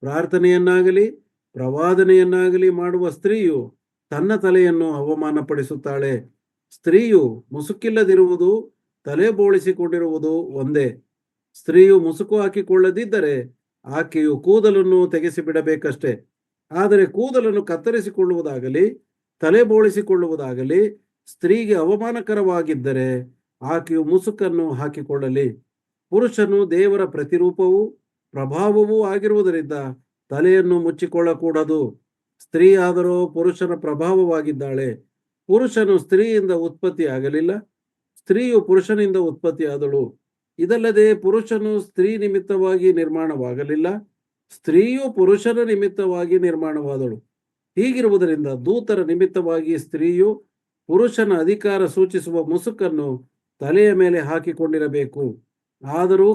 ಪ್ರಾರ್ಥನೆಯನ್ನಾಗಲಿ ಪ್ರವಾದನೆಯನ್ನಾಗಲಿ ಮಾಡುವ ಸ್ತ್ರೀಯು ತನ್ನ ತಲೆಯನ್ನು ಅವಮಾನಪಡಿಸುತ್ತಾಳೆ. ಸ್ತ್ರೀಯು ಮುಸುಕಿಲ್ಲದಿರುವುದು ತಲೆ ಬೋಳಿಸಿಕೊಂಡಿರುವುದು ಒಂದೇ. ಸ್ತ್ರೀಯು ಮುಸುಕು ಹಾಕಿಕೊಳ್ಳದಿದ್ದರೆ ಆಕೆಯು ಕೂದಲನ್ನು ತೆಗೆಸಿಬಿಡಬೇಕಷ್ಟೆ. ಆದರೆ ಕೂದಲನ್ನು ಕತ್ತರಿಸಿಕೊಳ್ಳುವುದಾಗಲಿ ತಲೆ ಬೋಳಿಸಿಕೊಳ್ಳುವುದಾಗಲಿ ಸ್ತ್ರೀಗೆ ಅವಮಾನಕರವಾಗಿದ್ದರೆ ಆಕೆಯು ಮುಸುಕನ್ನು ಹಾಕಿಕೊಳ್ಳಲಿ. ಪುರುಷನು ದೇವರ ಪ್ರತಿರೂಪವೂ ಪ್ರಭಾವವೂ ಆಗಿರುವುದರಿಂದ ತಲೆಯನ್ನು ಮುಚ್ಚಿಕೊಳ್ಳಕೂಡದು. ಸ್ತ್ರೀ ಆದರೂ ಪುರುಷನ ಪ್ರಭಾವವಾಗಿದ್ದಾಳೆ. ಪುರುಷನು ಸ್ತ್ರೀಯಿಂದ ಉತ್ಪತ್ತಿ ಆಗಲಿಲ್ಲ, ಸ್ತ್ರೀಯು ಪುರುಷನಿಂದ ಉತ್ಪತ್ತಿಯಾದಳು. ಇದಲ್ಲದೆ ಪುರುಷನು ಸ್ತ್ರೀ ನಿಮಿತ್ತವಾಗಿ ನಿರ್ಮಾಣವಾಗಲಿಲ್ಲ, ಸ್ತ್ರೀಯು ಪುರುಷನ ನಿಮಿತ್ತವಾಗಿ ನಿರ್ಮಾಣವಾದಳು. ಹೀಗಿರುವುದರಿಂದ ದೂತರ ನಿಮಿತ್ತವಾಗಿ ಸ್ತ್ರೀಯು ಪುರುಷನ ಅಧಿಕಾರ ಸೂಚಿಸುವ ಮುಸುಕನ್ನು ತಲೆಯ ಮೇಲೆ ಹಾಕಿಕೊಂಡಿರಬೇಕು. ಆದರೂ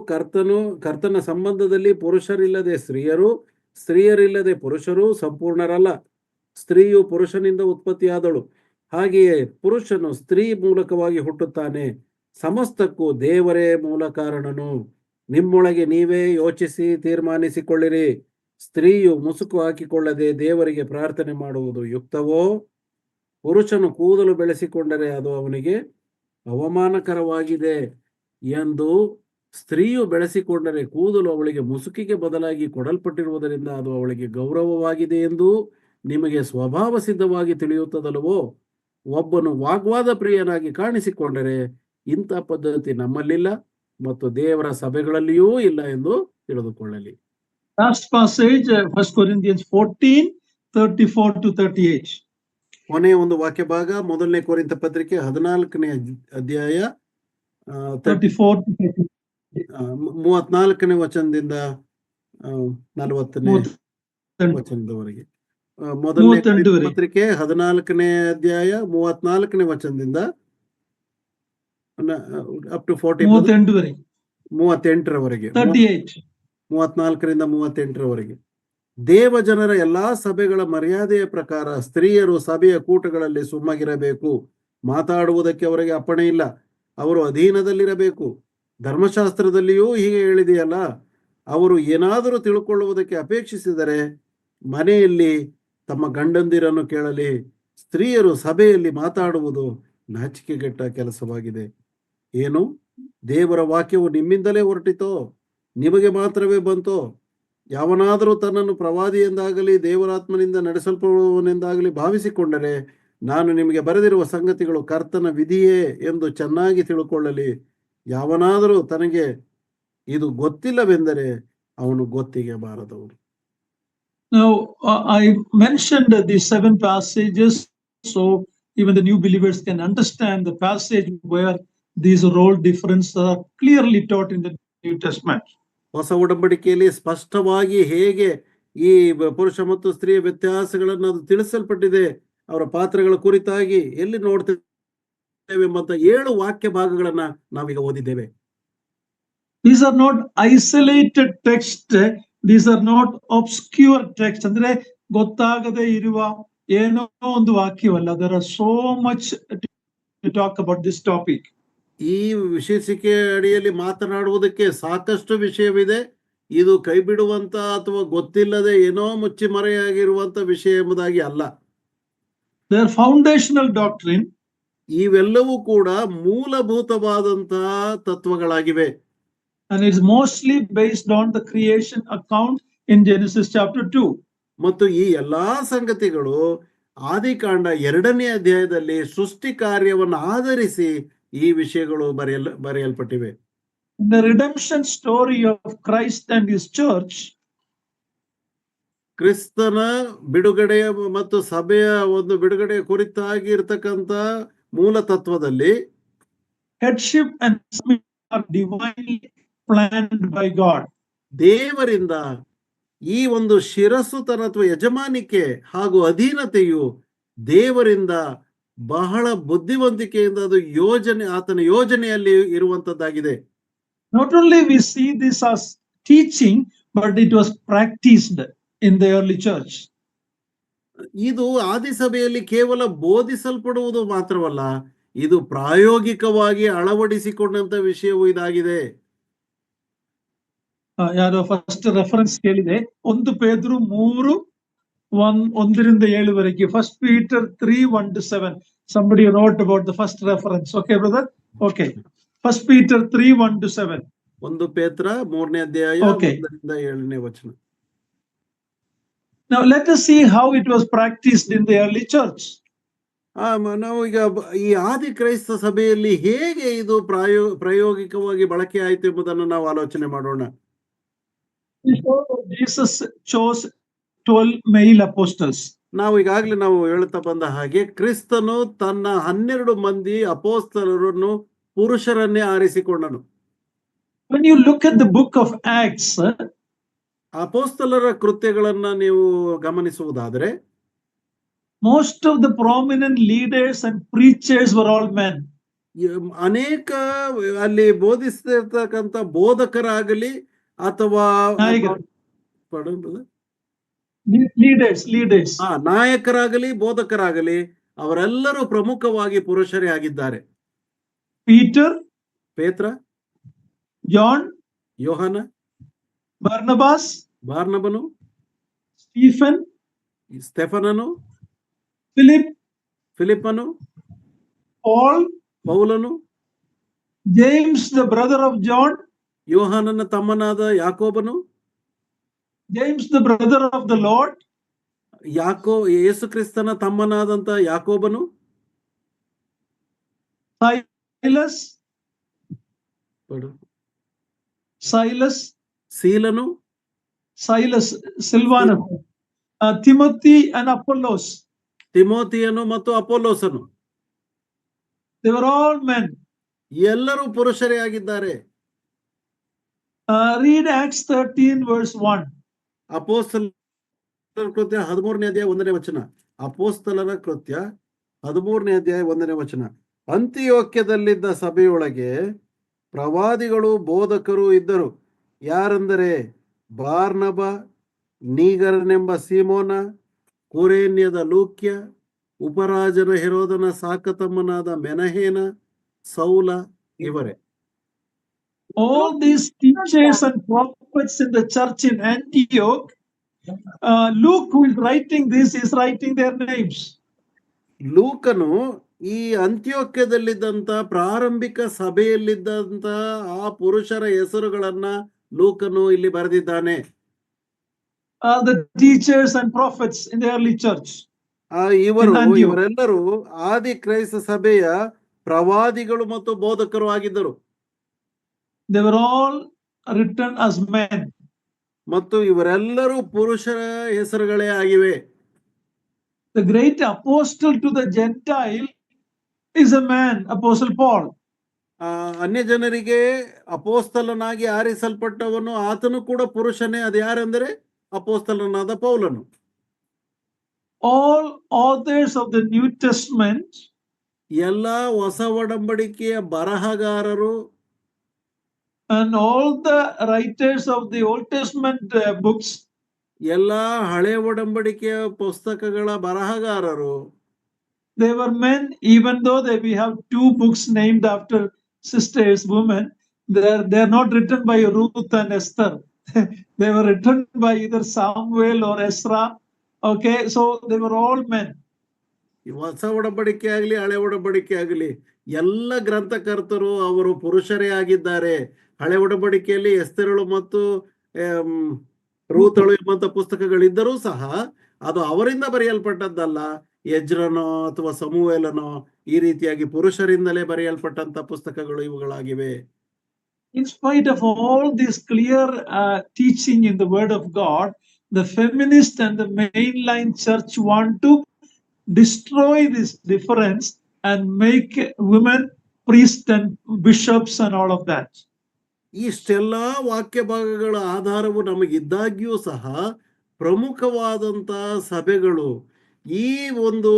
ಕರ್ತನ ಸಂಬಂಧದಲ್ಲಿ ಪುರುಷರಿಲ್ಲದೆ ಸ್ತ್ರೀಯರು, ಸ್ತ್ರೀಯರಿಲ್ಲದೆ ಪುರುಷರು ಸಂಪೂರ್ಣರಲ್ಲ. ಸ್ತ್ರೀಯು ಪುರುಷನಿಂದ ಉತ್ಪತ್ತಿಯಾದಳು, ಹಾಗೆಯೇ ಪುರುಷನು ಸ್ತ್ರೀ ಮೂಲಕವಾಗಿ ಹುಟ್ಟುತ್ತಾನೆ. ಸಮಸ್ತಕ್ಕೂ ದೇವರೇ ಮೂಲ ಕಾರಣನು. ನಿಮ್ಮೊಳಗೆ ನೀವೇ ಯೋಚಿಸಿ ತೀರ್ಮಾನಿಸಿಕೊಳ್ಳಿರಿ. ಸ್ತ್ರೀಯು ಮುಸುಕು ಹಾಕಿಕೊಳ್ಳದೆ ದೇವರಿಗೆ ಪ್ರಾರ್ಥನೆ ಮಾಡುವುದು ಯುಕ್ತವೋ? ಪುರುಷನು ಕೂದಲು ಬೆಳೆಸಿಕೊಂಡರೆ ಅದು ಅವನಿಗೆ ಅವಮಾನಕರವಾಗಿದೆ ಎಂದು ಸ್ತ್ರೀಯು ಬೆಳೆಸಿಕೊಂಡರೆ ಕೂದಲು ಅವಳಿಗೆ ಮುಸುಕಿಗೆ ಬದಲಾಗಿ ಕೊಡಲ್ಪಟ್ಟಿರುವುದರಿಂದ ಅದು ಅವಳಿಗೆ ಗೌರವವಾಗಿದೆ ಎಂದು ನಿಮಗೆ ಸ್ವಭಾವ ಸಿದ್ಧವಾಗಿ ತಿಳಿಯುತ್ತದಲ್ಲವೋ? ಒಬ್ಬನು ವಾಗ್ವಾದ ಪ್ರಿಯನಾಗಿ ಕಾಣಿಸಿಕೊಂಡರೆ ಇಂಥ ಪದ್ಧತಿ ನಮ್ಮಲ್ಲಿಲ್ಲ ಮತ್ತು ದೇವರ ಸಭೆಗಳಲ್ಲಿಯೂ ಇಲ್ಲ ಎಂದು ತಿಳಿದುಕೊಳ್ಳಲಿ. Last passage, 1 Corinthians 14:34-38. ಕೊನೆಯ ಒಂದು ವಾಕ್ಯ ಭಾಗ, ಮೊದಲನೇ ಕೊರಿಂಥ ಪತ್ರಿಕೆ 14ನೇ ಅಧ್ಯಾಯ 34ನೇ ವಚನದಿಂದ 40ನೇ ವಚನದವರೆಗೆ. ಮೊದಲನೇ ಪತ್ರಿಕೆ 14ನೇ ಅಧ್ಯಾಯ 34ನೇ ವಚನದಿಂದ ಅಪ್ ಟು 38ರವರೆಗೆ, 34ರಿಂದ 38ರವರೆಗೆ. ದೇವ ಜನರ ಎಲ್ಲಾ ಸಭೆಗಳ ಮರ್ಯಾದೆಯ ಪ್ರಕಾರ ಸ್ತ್ರೀಯರು ಸಭೆಯ ಕೂಟಗಳಲ್ಲಿ ಸುಮ್ಮಗಿರಬೇಕು. ಮಾತಾಡುವುದಕ್ಕೆ ಅವರಿಗೆ ಅಪ್ಪಣೆ ಇಲ್ಲ, ಅವರು ಅಧೀನದಲ್ಲಿರಬೇಕು. ಧರ್ಮಶಾಸ್ತ್ರದಲ್ಲಿಯೂ ಹೀಗೆ ಹೇಳಿದೆಯಲ್ಲ. ಅವರು ಏನಾದರೂ ತಿಳ್ಕೊಳ್ಳುವುದಕ್ಕೆ ಅಪೇಕ್ಷಿಸಿದರೆ ಮನೆಯಲ್ಲಿ ತಮ್ಮ ಗಂಡಂದಿರನ್ನು ಕೇಳಲಿ. ಸ್ತ್ರೀಯರು ಸಭೆಯಲ್ಲಿ ಮಾತಾಡುವುದು ನಾಚಿಕೆಗೆಟ್ಟ ಕೆಲಸವಾಗಿದೆ. ಏನು, ದೇವರ ವಾಕ್ಯವು ನಿಮ್ಮಿಂದಲೇ ಹೊರಟಿತೋ? ನಿಮಗೆ ಮಾತ್ರವೇ ಬಂತೋ? ಯಾವನಾದರೂ ತನ್ನನ್ನು ಪ್ರವಾದಿ ಎಂದಾಗಲಿ ದೇವರಾತ್ಮನಿಂದ ನಡೆಸಲ್ಪಡುವವನೆಂದಾಗಲಿ ಭಾವಿಸಿಕೊಂಡರೆ ನಾನು ನಿಮಗೆ ಬರೆದಿರುವ ಸಂಗತಿಗಳು ಕರ್ತನ ವಿಧಿಯೇ ಎಂದು ಚೆನ್ನಾಗಿ ತಿಳ್ಕೊಳ್ಳಲಿ. ಯಾವನಾದರೂ ತನಗೆ ಇದು ಗೊತ್ತಿಲ್ಲವೆಂದರೆ ಅವನು ಗೊತ್ತಿಗೆ ಬಾರದವನು. Now, I mentioned these 7 passages, so even the new believers can understand the passage where these role differences are clearly taught in the New Testament. ಹೊಸ ಒಡಂಬಡಿಕೆಯಲ್ಲಿ ಸ್ಪಷ್ಟವಾಗಿ ಹೇಗೆ ಈ ಪುರುಷ ಮತ್ತು ಸ್ತ್ರೀಯ ವ್ಯತ್ಯಾಸಗಳನ್ನು ಅದು ತಿಳಿಸಲ್ಪಟ್ಟಿದೆ, ಅವರ ಪಾತ್ರಗಳ ಕುರಿತಾಗಿ ಎಲ್ಲಿ ನೋಡ್ತೇವೆ ಎಂಬಂತ 7 ವಾಕ್ಯ ಭಾಗಗಳನ್ನ ನಾವೀಗ ಓದಿದ್ದೇವೆ. These are not isolated text, these are not obscure text. ಅಂದ್ರೆ ಗೊತ್ತಾಗದೆ ಇರುವ ಏನೋ ಒಂದು ವಾಕ್ಯವಲ್ಲ. There are so much to talk about this topic. ಈ ವಿಶೇಷಿಕೆ ಅಡಿಯಲ್ಲಿ ಮಾತನಾಡುವುದಕ್ಕೆ ಸಾಕಷ್ಟು ವಿಷಯವಿದೆ. ಇದು ಕೈ ಬಿಡುವಂತ ಅಥವಾ ಗೊತ್ತಿಲ್ಲದೆ ಏನೋ ಮುಚ್ಚಿ ಮರೆಯಾಗಿರುವಂತ ವಿಷಯ ಎಂಬುದಾಗಿ ಅಲ್ಲ. They are foundational doctrine. ಇವೆಲ್ಲವೂ ಕೂಡ ಮೂಲಭೂತವಾದಂತಹ ತತ್ವಗಳಾಗಿವೆ. And it's mostly based on the creation account in Genesis chapter 2. ಮತ್ತು ಈ ಎಲ್ಲಾ ಸಂಗತಿಗಳು ಆದಿಕಾಂಡ 2ನೇ ಅಧ್ಯಾಯದಲ್ಲಿ ಸೃಷ್ಟಿ ಕಾರ್ಯವನ್ನು ಆಧರಿಸಿ ಈ ವಿಷಯಗಳು ಬರೆಯಲ್ಪಟ್ಟಿವೆ. The redemption story of Christ and his church, ಕ್ರಿಸ್ತನ ಬಿಡುಗಡೆಯ ಮತ್ತು ಸಭೆಯ ಒಂದು ಬಿಡುಗಡೆಯ ಕುರಿತಾಗಿ ಇರತಕ್ಕಂತ ಮೂಲ ತತ್ವದಲ್ಲಿ headship and submission are divinely planned by God. ದೇವರಿಂದ ಈ ಒಂದು ಶಿರಸ್ಸುತನ ಅಥವಾ ಯಜಮಾನಿಕೆ ಹಾಗೂ ಅಧೀನತೆಯು ದೇವರಿಂದ ಬಹಳ ಬುದ್ಧಿವಂತಿಕೆಯಿಂದ ಅದು ಆತನ ಯೋಜನೆಯಲ್ಲಿ ಇರುವಂತದ್ದಾಗಿದೆ. Not only we see this as teaching, but it was practiced in the early church. ಇದು ಆದಿಸಭೆಯಲ್ಲಿ ಕೇವಲ ಬೋಧಿಸಲ್ಪಡುವುದು ಮಾತ್ರವಲ್ಲ, ಇದು ಪ್ರಾಯೋಗಿಕವಾಗಿ ಅಳವಡಿಸಿಕೊಂಡಂತ ವಿಷಯವೂ ಇದಾಗಿದೆ. ಯಾರೋ ಫಸ್ಟ್ ರೆಫರೆನ್ಸ್ ಕೇಳಿದೆ, 1 ಪೇದ್ರು 3:1-7 First Peter 3:1-7. Somebody wrote about the first reference. Okay, brother? Okay. First Peter 3:1-7. 1 ಪೇತ್ರ 3ನೇ ಅಧ್ಯಾಯ 1-7ನೇ ವಚನ. Now let us see how it was practiced in the early church. ನಾವು ಈಗ ಈ ಆದಿ ಕ್ರೈಸ್ತ ಸಭೆಯಲ್ಲಿ ಹೇಗೆ ಇದು ಪ್ರಾಯೋಗಿಕವಾಗಿ ಬಳಕೆ ಆಯಿತು ಎಂಬುದನ್ನು ನಾವು ಆಲೋಚನೆ ಮಾಡೋಣ. Jesus chose 12 male apostles. ನಾವು ಈಗಾಗಲೇ ನಾವು ಹೇಳುತ್ತಾ ಬಂದ ಹಾಗೆ ಕ್ರಿಸ್ತನು ತನ್ನ 12 ಮಂದಿ ಅಪೋಸ್ತಲರನ್ನು ಪುರುಷರನ್ನೇ ಆರಿಸಿಕೊಂಡನು. When you look at the book of Acts, ಅಪೋಸ್ತಲರ ಕೃತ್ಯಗಳನ್ನ ನೀವು ಗಮನಿಸುವುದಾದರೆ most of the prominent leaders and preachers were all men. ಅನೇಕ ಅಲ್ಲಿ ಬೋಧಿಸ್ತಿರ್ತಕ್ಕಂಥ ಬೋಧಕರಾಗಲಿ ಅಥವಾ ನಾಯಕರಾಗಲಿ ಬೋಧಕರಾಗಲಿ ಅವರೆಲ್ಲರೂ ಪ್ರಮುಖವಾಗಿ ಪುರುಷರೇ ಆಗಿದ್ದಾರೆ. ಪೀಟರ್, ಪೇತ್ರ, ಜಾನ್, ಯೋಹಾನ, ಬಾರ್ನಬನು, ಸ್ಟೆಫನನು, ಫಿಲಿಪ್ಪನು, ಪೌಲನು, James the brother of John, ಯೋಹಾನನ ತಮ್ಮನಾದ ಯಾಕೋಬನು, James the brother of the Lord, ಯೇಸು ಕ್ರಿಸ್ತನ ತಮ್ಮನಾದಂತ ಯಾಕೋಬನು, ಸೀಲನು, ಸಿಲ್ವಾನು, ತಿಮೋತಿ ಅಂಡ್ ಅಪೊಲ್ಲೋಸ್, ತಿಮೋತಿಯನು ಮತ್ತು ಅಪೊಲ್ಲೋಸನು. They were all men. ಎಲ್ಲರೂ ಪುರುಷರೇ ಆಗಿದ್ದಾರೆ. Read Acts 13:1. ಅಪೊಸ್ತಲರ ಕೃತ್ಯ 13ನೇ ಅಧ್ಯಾಯ 1ನೇ ವಚನ. ಅಪೊಸ್ತಲರ ಕೃತ್ಯ 13ನೇ ಅಧ್ಯಾಯ 1ನೇ ವಚನ. ಅಂತಿಯೋಕ್ಯದಲ್ಲಿದ್ದ ಸಭೆಯೊಳಗೆ ಪ್ರವಾದಿಗಳು ಬೋಧಕರು ಇದ್ದರು. ಯಾರೆಂದರೆ ಬಾರ್ನಬ, ನೀಗರನೆಂಬ ಸೀಮೋನ, ಕುರೇನ್ಯದ ಲೂಕ್ಯ, ಉಪರಾಜನ ಹೆರೋದನ ಸಾಕತಮ್ಮನಾದ ಮೆನಹೇನ, ಸೌಲ ಇವರೇ. All these teachers and prophets in the church in Antioch, Luke, who is writing this, is writing their names. ಲೂಕನು ಈ ಅಂತ್ಯೋಕ್ಯದಲ್ಲಿದ್ದಂತ ಪ್ರಾರಂಭಿಕ ಸಭೆಯಲ್ಲಿದ್ದಂತ ಆ ಪುರುಷರ ಹೆಸರುಗಳನ್ನ ಲೂಕನು ಇಲ್ಲಿ ಬರೆದಿದ್ದಾನೆ. the teachers and prophets in the early church ಇವರು in Antioch. ಇವರೆಲ್ಲರೂ ಆದಿ ಕ್ರೈಸ್ತ ಸಭೆಯ ಪ್ರವಾದಿಗಳು ಮತ್ತು ಬೋಧಕರು ಆಗಿದ್ದರು. They were all written as men. ಮತ್ತು ಇವರೆಲ್ಲರೂ ಪುರುಷರ ಹೆಸರುಗಳೇ ಆಗಿವೆ. The great apostle to the Gentile is a man, Apostle Paul. ಅನ್ಯ ಜನರಿಗೆ ಅಪೋಸ್ತಲನಾಗಿ ಆರಿಸಲ್ಪಟ್ಟವನು ಆತನು ಕೂಡ ಪುರುಷನೇ. ಅದು ಯಾರೆಂದರೆ ಅಪೋಸ್ತಲನಾದ ಪೌಲನು. All authors of the New Testament, ಎಲ್ಲ ಹೊಸ ಒಡಂಬಡಿಕೆಯ ಬರಹಗಾರರು, and all the writers of the Old Testament books, ಎಲ್ಲ ಹಳೆ ಒಡಂಬಡಿಕೆಯ ಪುಸ್ತಕಗಳ ಬರಹಗಾರರು, they were men. Even though we have 2 books named after sisters, women, they're not written by Ruth and Esther. They were written by either Samuel or Ezra. Okay, so they were all men. ಹೊಸ ಒಡಂಬಡಿಕೆ ಆಗಲಿ ಹಳೆ ಒಡಂಬಡಿಕೆ ಆಗಲಿ ಎಲ್ಲ ಗ್ರಂಥಕರ್ತರು ಅವರು ಪುರುಷರೇ ಆಗಿದ್ದಾರೆ. ಹಳೆ ಒಡಂಬಡಿಕೆಯಲ್ಲಿ ಎಸ್ತೇರಳು ಮತ್ತು ರೂತಳು ಎಂಬಂತ ಪುಸ್ತಕಗಳಿದ್ದರೂ ಸಹ ಅದು ಅವರಿಂದ ಬರೆಯಲ್ಪಟ್ಟದ್ದಲ್ಲ. ಎಜ್ರನೋ ಅಥವಾ ಸಮುವೇಲನೋ ಈ ರೀತಿಯಾಗಿ ಪುರುಷರಿಂದಲೇ ಬರೆಯಲ್ಪಟ್ಟಂತ ಪುಸ್ತಕಗಳು ಇವುಗಳಾಗಿವೆ. In spite of all this clear teaching in the Word of God, the feminist and the mainline church want to destroy this difference and make women priests and bishops and all of that. ಇಷ್ಟೆಲ್ಲ ವಾಕ್ಯ ಭಾಗಗಳ ಆಧಾರವು ನಮಗಿದ್ದಾಗ್ಯೂ ಸಹ ಪ್ರಮುಖವಾದಂತ ಸಭೆಗಳು ಈ ಒಂದು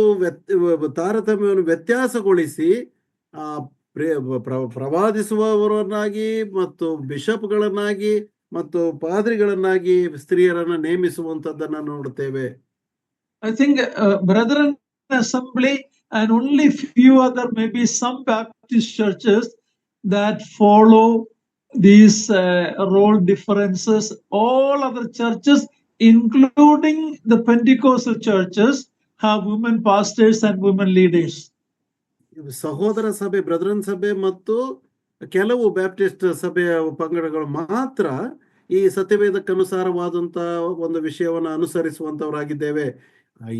ತಾರತಮ್ಯವನ್ನು ವ್ಯತ್ಯಾಸಗೊಳಿಸಿ ಪ್ರವಾದಿಸುವವರನ್ನಾಗಿ ಮತ್ತು ಬಿಷಪ್ಗಳನ್ನಾಗಿ ಮತ್ತು ಪಾದ್ರಿಗಳನ್ನಾಗಿ ಸ್ತ್ರೀಯರನ್ನ ನೇಮಿಸುವಂತದ್ದನ್ನ ನೋಡುತ್ತೇವೆ. I think Brethren Assembly and only few other, maybe some Baptist churches that follow these role differences. All other churches, including the Pentecostal churches, have women pastors and women leaders. ಸಹೋದರ ಸಭೆ, ಬ್ರದರನ್ ಸಭೆ ಮತ್ತು ಕೆಲವು Baptist ಸಭೆಯ ಪಂಗಡಗಳು ಮಾತ್ರ ಈ ಸತ್ಯವೇದಕ್ಕನುಸಾರವಾದಂತ ಒಂದು ವಿಷಯವನ್ನು ಅನುಸರಿಸುವಂತವರಾಗಿದ್ದೇವೆ.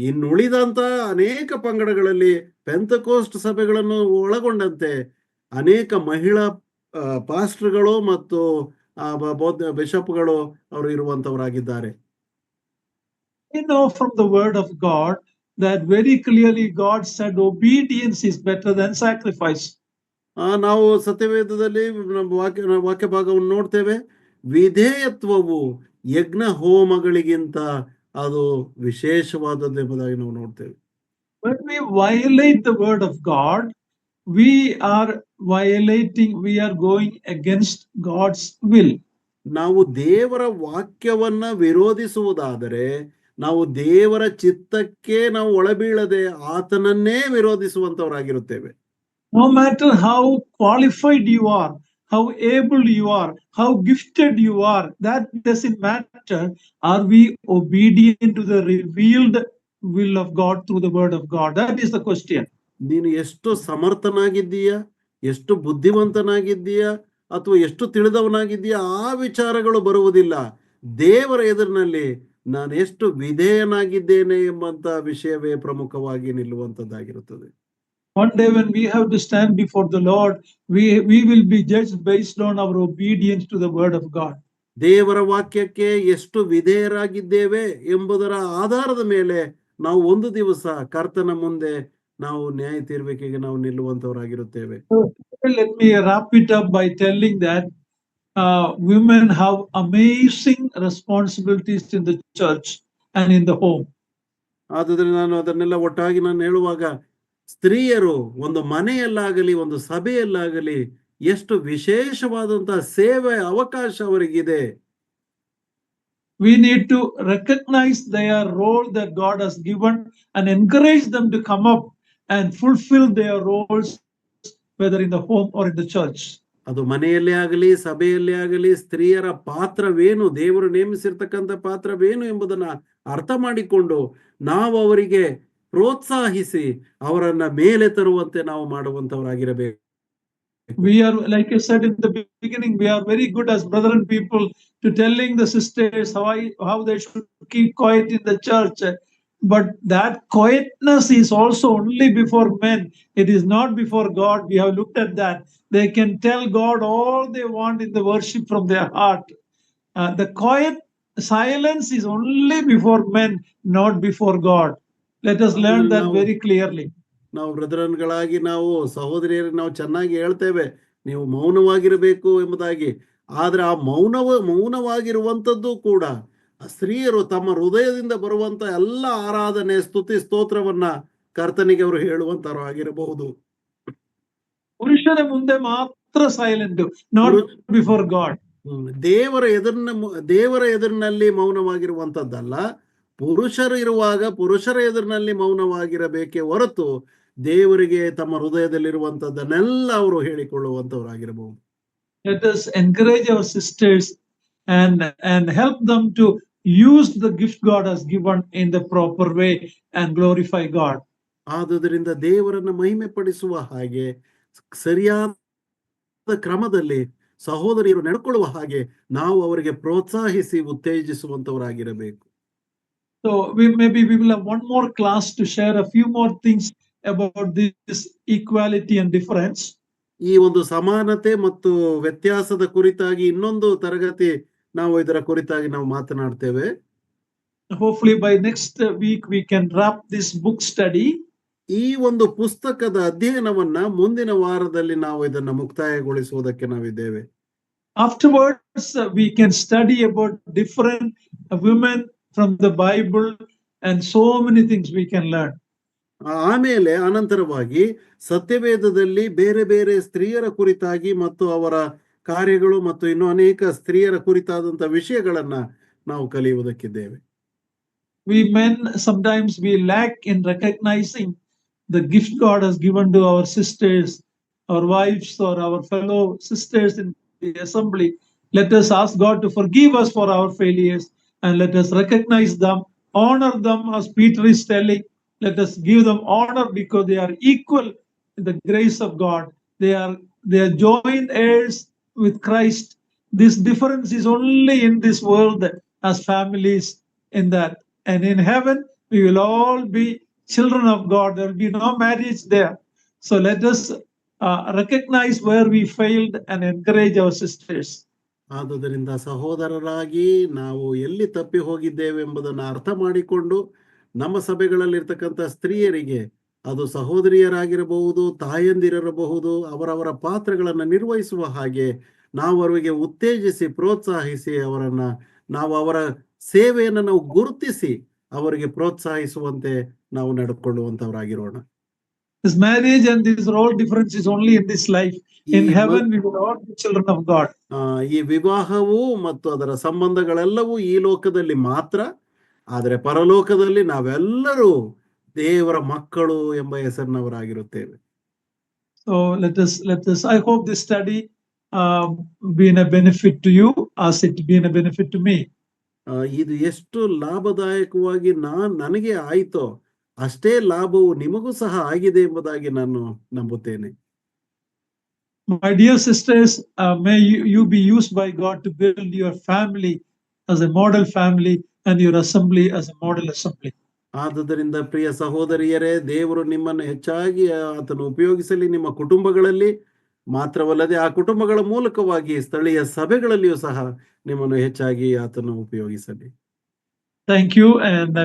ಇನ್ನುಳಿದಂತ ಅನೇಕ ಪಂಗಡಗಳಲ್ಲಿ ಪೆಂತಕೋಸ್ಟ್ ಸಭೆಗಳನ್ನು ಒಳಗೊಂಡಂತೆ ಅನೇಕ ಮಹಿಳಾ ಪಾಸ್ಟರ್ಗಳು ಮತ್ತು ಬಿಷಪ್ಗಳು ಅವರು ಇರುವಂತವರಾಗಿದ್ದಾರೆ. We know from the word of God that very clearly God said obedience is better than sacrifice. ನಾವು ಸತ್ಯವೇದದಲ್ಲಿ ವಾಕ್ಯ ಭಾಗವನ್ನು ನೋಡ್ತೇವೆ. ವಿಧೇಯತ್ವವು ಯಜ್ಞ ಹೋಮಗಳಿಗಿಂತ ಅದು ವಿಶೇಷವಾದದ್ದು ಎಂಬುದಾಗಿ ನಾವು ನೋಡ್ತೇವೆ. When we violate the word of God, we are going against God's will. ನಾವು ದೇವರ ವಾಕ್ಯವನ್ನ ವಿರೋಧಿಸುವುದಾದರೆ ನಾವು ದೇವರ ಚಿತ್ತಕ್ಕೆ ನಾವು ಒಳಬೀಳದೆ ಆತನನ್ನೇ ವಿರೋಧಿಸುವಂತವರಾಗಿರುತ್ತೇವೆ. No matter how qualified you are, how able you are, how gifted you are, that doesn't matter. Are we obedient to the revealed will of God through the word of God? That is the question. ನೀನು ಎಷ್ಟು ಸಮರ್ಥನಾಗಿದ್ದೀಯಾ, ಎಷ್ಟು ಬುದ್ಧಿವಂತನಾಗಿದ್ದೀಯಾ ಅಥವಾ ಎಷ್ಟು ತಿಳಿದವನಾಗಿದ್ದೀಯಾ ಆ ವಿಚಾರಗಳು ಬರುವುದಿಲ್ಲ. ದೇವರ ಎದುರಿನಲ್ಲಿ ನಾನು ಎಷ್ಟು ವಿಧೇಯನಾಗಿದ್ದೇನೆ ಎಂಬಂತ ವಿಷಯವೇ ಪ್ರಮುಖವಾಗಿ ನಿಲ್ಲುವಂತದ್ದಾಗಿರುತ್ತದೆ. One day when we have to stand before the Lord, we will be judged based on our obedience to the word of God. ದೇವರ ವಾಕ್ಯಕ್ಕೆ ಎಷ್ಟು ವಿಧೇಯರಾಗಿದ್ದೇವೆ ಎಂಬುದರ ಆಧಾರದ ಮೇಲೆ ನಾವು ಒಂದು ದಿವಸ ಕರ್ತನ ಮುಂದೆ ನಾವು ನ್ಯಾಯ ತೀರ್ಬೇಕೆಗೆ ನಾವು ನಿಲ್ಲುವಂತವರಾಗಿರುತ್ತೇವೆ. Let me wrap it up by telling that women have amazing responsibilities in the church and in the home. ಆದ್ದರಿಂದ ನಾನು ಅದನ್ನೆಲ್ಲ ಒಟ್ಟಾಗಿ ನಾನು ಹೇಳುವಾಗ ಸ್ತ್ರೀಯರು ಒಂದು ಮನೆಯಲ್ಲಾಗಲಿ ಒಂದು ಸಭೆಯಲ್ಲಾಗಲಿ ಎಷ್ಟು ವಿಶೇಷವಾದಂತಹ ಸೇವೆ ಅವಕಾಶ ಅವರಿಗಿದೆ. We need to recognize their role that God has given and encourage them to come up and fulfill their roles, whether in the home or in the church. ಅದು ಮನೆಯಲ್ಲೇ ಆಗಲಿ ಸಭೆಯಲ್ಲೇ ಆಗಲಿ ಸ್ತ್ರೀಯರ ಪಾತ್ರವೇನು, ದೇವರು ನೇಮಿಸಿರ್ತಕ್ಕಂಥ ಪಾತ್ರವೇನು ಎಂಬುದನ್ನ ಅರ್ಥ ಮಾಡಿಕೊಂಡು ನಾವು ಅವರಿಗೆ ಪ್ರೋತ್ಸಾಹಿಸಿ ಅವರನ್ನ ಮೇಲೆ ತರುವಂತೆ ನಾವು ಮಾಡುವಂತವರಾಗಿರಬೇಕು. We are, like I said in the beginning, we are very good as brethren people to telling the sisters how they should keep quiet in the church. But that quietness is also only before men. It is not before God. We have looked at that. They can tell God all they want in the worship from their heart. The quiet silence is only before men, not before God. Let us learn that very clearly. ನಾವು ಬ್ರದರನ್ಗಳಾಗಿ ನಾವು ಸಹೋದರಿಯರಿಗೆ ನಾವು ಚೆನ್ನಾಗಿ ಹೇಳ್ತೇವೆ, ನೀವು ಮೌನವಾಗಿರಬೇಕು ಎಂಬುದಾಗಿ. ಆದ್ರೆ ಆ ಮೌನವಾಗಿರುವಂಥದ್ದು ಕೂಡ ಸ್ತ್ರೀಯರು ತಮ್ಮ ಹೃದಯದಿಂದ ಬರುವಂತ ಎಲ್ಲ ಆರಾಧನೆ, ಸ್ತುತಿ, ಸ್ತೋತ್ರವನ್ನ ಕರ್ತನಿಗೆ ಅವರು ಹೇಳುವಂತರು ಆಗಿರಬಹುದು. ಪುರುಷನ ಮುಂದೆ ಮಾತ್ರ ಸೈಲೆಂಟ್, ನಾಟ್ ಬಿಫೋರ್ ಗಾಡ್. ದೇವರ ಎದುರಿನಲ್ಲಿ ಮೌನವಾಗಿರುವಂತದ್ದಲ್ಲ, ಪುರುಷರು ಇರುವಾಗ ಪುರುಷರ ಎದುರಿನಲ್ಲಿ ಮೌನವಾಗಿರಬೇಕೇ ಹೊರತು ದೇವರಿಗೆ ತಮ್ಮ ಹೃದಯದಲ್ಲಿರುವಂತದ್ದನ್ನೆಲ್ಲ ಅವರು ಹೇಳಿಕೊಳ್ಳುವಂತವರಾಗಿರಬಹುದು. Let us encourage our sisters and help them to use the gift God has given in the proper way and glorify God. ಆದುದರಿಂದ ದೇವರನ್ನ ಮಹಿಮೆ ಪಡಿಸುವ ಹಾಗೆ ಸರಿಯಾದ ಕ್ರಮದಲ್ಲಿ ಸಹೋದರಿಯರು ನಡ್ಕೊಳ್ಳುವ ಹಾಗೆ ನಾವು ಅವರಿಗೆ ಪ್ರೋತ್ಸಾಹಿಸಿ ಉತ್ತೇಜಿಸುವಂತವರಾಗಿರಬೇಕು. So we will have one more class to share a few more things about this equality and difference. ಈ ಒಂದು ಸಮಾನತೆ ಮತ್ತು ವ್ಯತ್ಯಾಸದ ಕುರಿತಾಗಿ ಇನ್ನೊಂದು ತರಗತಿ ನಾವು ಇದರ ಕುರಿತಾಗಿ ನಾವು ಮಾತನಾಡ್ತೇವೆ. Hopefully by next week we can wrap this book study. ಈ ಒಂದು ಪುಸ್ತಕದ ಅಧ್ಯಯನವನ್ನ ಮುಂದಿನ ವಾರದಲ್ಲಿ ನಾವು ಇದನ್ನ ಮುಕ್ತಾಯಗೊಳಿಸುವುದಕ್ಕೆ ನಾವಿದ್ದೇವೆ. Afterwards we can study about different women from the Bible and so many things we can learn. ಆಮೇಲೆ ಅನಂತರವಾಗಿ ಸತ್ಯವೇದದಲ್ಲಿ ಬೇರೆ ಬೇರೆ ಸ್ತ್ರೀಯರ ಕುರಿತಾಗಿ ಮತ್ತು ಅವರ ಕಾರ್ಯಗಳು ಮತ್ತು ಇನ್ನೂ ಅನೇಕ ಸ್ತ್ರೀಯರ ಕುರಿತಾದಂತಹ ವಿಷಯಗಳನ್ನ ನಾವು ಕಲಿಯುವುದಕ್ಕಿದ್ದೇವೆ. We men sometimes we lack in recognizing the gift God has given to our sisters, our wives, or our fellow sisters in the assembly. Let us ask God to forgive us for our failures and let us recognize them, honor them as Peter is telling. Let us give them honor because they are equal in the grace of God. They are joint heirs with Christ. This difference is only in this world as families in that. And in heaven, we will all be children of God. There will be no marriage there. So let us recognize where we failed and encourage our sisters. ಆದುದರಿಂದ ಸಹೋದರರಾಗಿ ನಾವು ಎಲ್ಲಿ ತಪ್ಪಿ ಹೋಗಿದ್ದೇವೆ ಎಂಬುದನ್ನು ಅರ್ಥ ಮಾಡಿಕೊಂಡು ನಮ್ಮ ಸಭೆಗಳಲ್ಲಿರ್ತಕ್ಕಂಥ ಸ್ತ್ರೀಯರಿಗೆ, ಅದು ಸಹೋದರಿಯರಾಗಿರಬಹುದು, ತಾಯಂದಿರಬಹುದು, ಅವರವರ ಪಾತ್ರಗಳನ್ನು ನಿರ್ವಹಿಸುವ ಹಾಗೆ ನಾವು ಅವರಿಗೆ ಉತ್ತೇಜಿಸಿ ಪ್ರೋತ್ಸಾಹಿಸಿ ನಾವು ಅವರ ಸೇವೆಯನ್ನು ನಾವು ಗುರುತಿಸಿ ಅವರಿಗೆ ಪ್ರೋತ್ಸಾಹಿಸುವಂತೆ ನಾವು ನಡೆದುಕೊಳ್ಳುವಂತವರಾಗಿರೋಣ. This marriage and this role difference is only in this life. In heaven we will all be children of God. ಈ ವಿವಾಹವು ಮತ್ತು ಅದರ ಸಂಬಂಧಗಳೆಲ್ಲವೂ ಈ ಲೋಕದಲ್ಲಿ ಮಾತ್ರ, ಆದರೆ ಪರಲೋಕದಲ್ಲಿ ನಾವೆಲ್ಲರೂ ದೇವರ ಮಕ್ಕಳು ಎಂಬ ಹೆಸರಿನವರಾಗಿರುತ್ತೇವೆ. So let us I hope this study been a benefit to you as it been a benefit to me. ಇದು ಎಷ್ಟು ಲಾಭದಾಯಕವಾಗಿ ನನಗೆ ಆಯಿತೋ ಅಷ್ಟೇ ಲಾಭವು ನಿಮಗೂ ಸಹ ಆಗಿದೆ ಎಂಬುದಾಗಿ ನಾನು ನಂಬುತ್ತೇನೆ. My dear sisters, may you be used by God to build your family as a model family and your assembly as a model assembly. ಆದುದರಿಂದ ಪ್ರಿಯ ಸಹೋದರಿಯರೇ, ದೇವರು ನಿಮ್ಮನ್ನು ಹೆಚ್ಚಾಗಿ ಆತನು ಉಪಯೋಗಿಸಲಿ ನಿಮ್ಮ ಕುಟುಂಬಗಳಲ್ಲಿ ಮಾತ್ರವಲ್ಲದೆ ಆ ಕುಟುಂಬಗಳ ಮೂಲಕವಾಗಿ ಸ್ಥಳೀಯ ಸಭೆಗಳಲ್ಲಿಯೂ ಸಹ ನಿಮ್ಮನ್ನು ಹೆಚ್ಚಾಗಿ ಆತನು ಉಪಯೋಗಿಸಲಿ. Thank you and